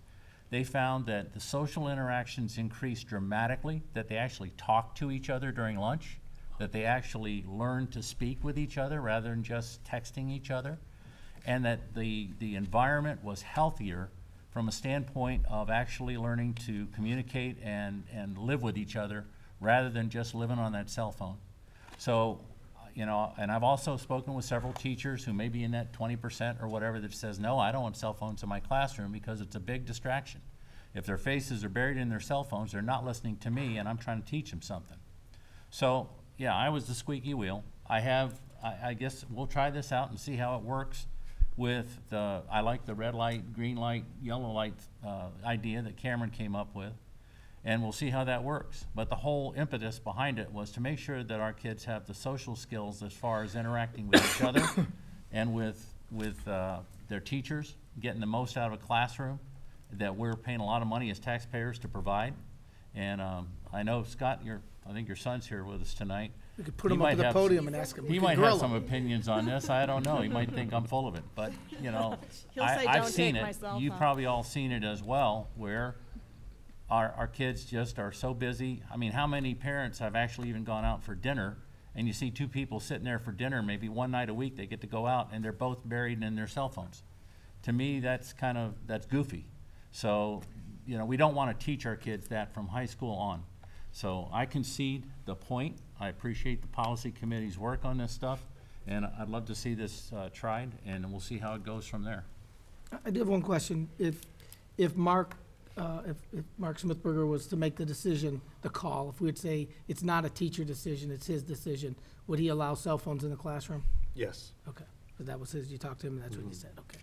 They found that the social interactions increased dramatically, that they actually talked to each other during lunch, that they actually learned to speak with each other rather than just texting each other, and that the environment was healthier from a standpoint of actually learning to communicate and live with each other rather than just living on that cell phone. So, and I've also spoken with several teachers who may be in that 20% or whatever that says, no, I don't want cell phones in my classroom because it's a big distraction. If their faces are buried in their cell phones, they're not listening to me, and I'm trying to teach them something. So, yeah, I was the squeaky wheel. I guess we'll try this out and see how it works with I like the red light, green light, yellow light idea that Cameron came up with. And we'll see how that works. But the whole impetus behind it was to make sure that our kids have the social skills as far as interacting with each other and with their teachers, getting the most out of a classroom that we're paying a lot of money as taxpayers to provide. And I know, Scott, I think your son's here with us tonight. We could put him up to the podium and ask him. He might have some opinions on this. I don't know. He might think I'm full of it. But, I've seen it. You've probably all seen it as well, where our kids just are so busy. I mean, how many parents have actually even gone out for dinner, and you see two people sitting there for dinner, maybe one night a week they get to go out, and they're both buried in their cell phones. To me, that's goofy. So, we don't want to teach our kids that from high school on. So I concede the point. I appreciate the policy committee's work on this stuff, and I'd love to see this tried, and we'll see how it goes from there. I do have one question. If Mark Smithberger was to make the decision, the call, if we would say it's not a teacher decision, it's his decision, would he allow cell phones in the classroom? Yes. Okay, so that was you talked to him and that's what he said, okay.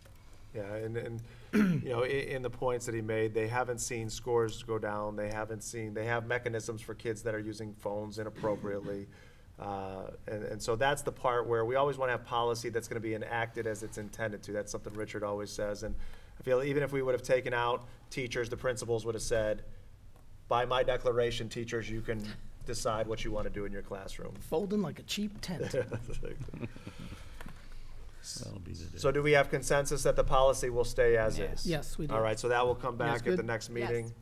Yeah, and in the points that he made, they haven't seen scores go down. They have mechanisms for kids that are using phones inappropriately. And so that's the part where we always want to have policy that's going to be enacted as it's intended to. That's something Richard always says. And I feel even if we would have taken out teachers, the principals would have said, by my declaration, teachers, you can decide what you want to do in your classroom. Folding like a cheap tent. That'll be the day. So do we have consensus that the policy will stay as is? Yes, we do. All right, so that will come back at good? the next Yes. meeting.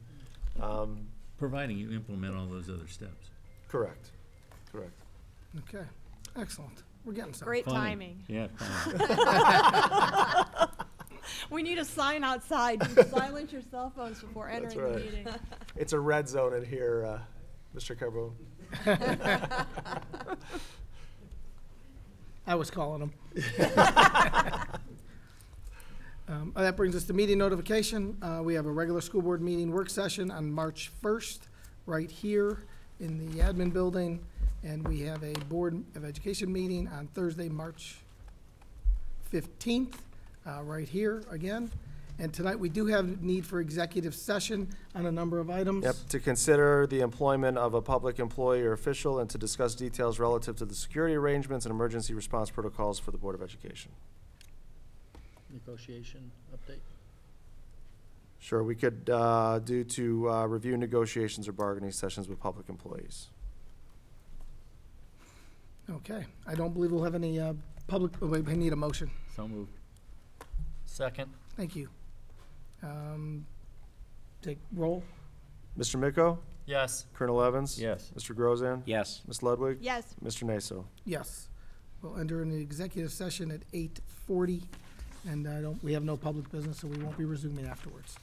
Providing you implement all those other steps. Correct, correct. Okay, excellent. We're getting somewhere. Great Funny. timing. Yeah, funny. We need a sign outside. Silence your cell phones before That's entering the right. meeting. It's a red zone in here, Mr. Carbone. I was calling them. That brings us to meeting notification. We have a regular school board meeting work session on March 1st, right here in the admin building. And we have a Board of Education meeting on Thursday, March 15th, right here again. And tonight, we do have need for executive session on a number of items. Yep, to consider the employment of a public employee or official and to discuss details relative to the security arrangements and emergency response protocols for the Board of Education. Negotiation update? Sure, we could do to review negotiations or bargaining sessions with public employees. Okay, I don't believe we'll have any public, oh, wait, we need a motion. So moved. Second. Thank you. Take roll. Mr. Miko? Yes. Colonel Evans? Yes. Mr. Grozan? Yes. Ms. Ludwig? Yes. Mr. Naso? Yes. We'll enter an executive session at 8:40, and we have no public business, so we won't be resuming afterwards.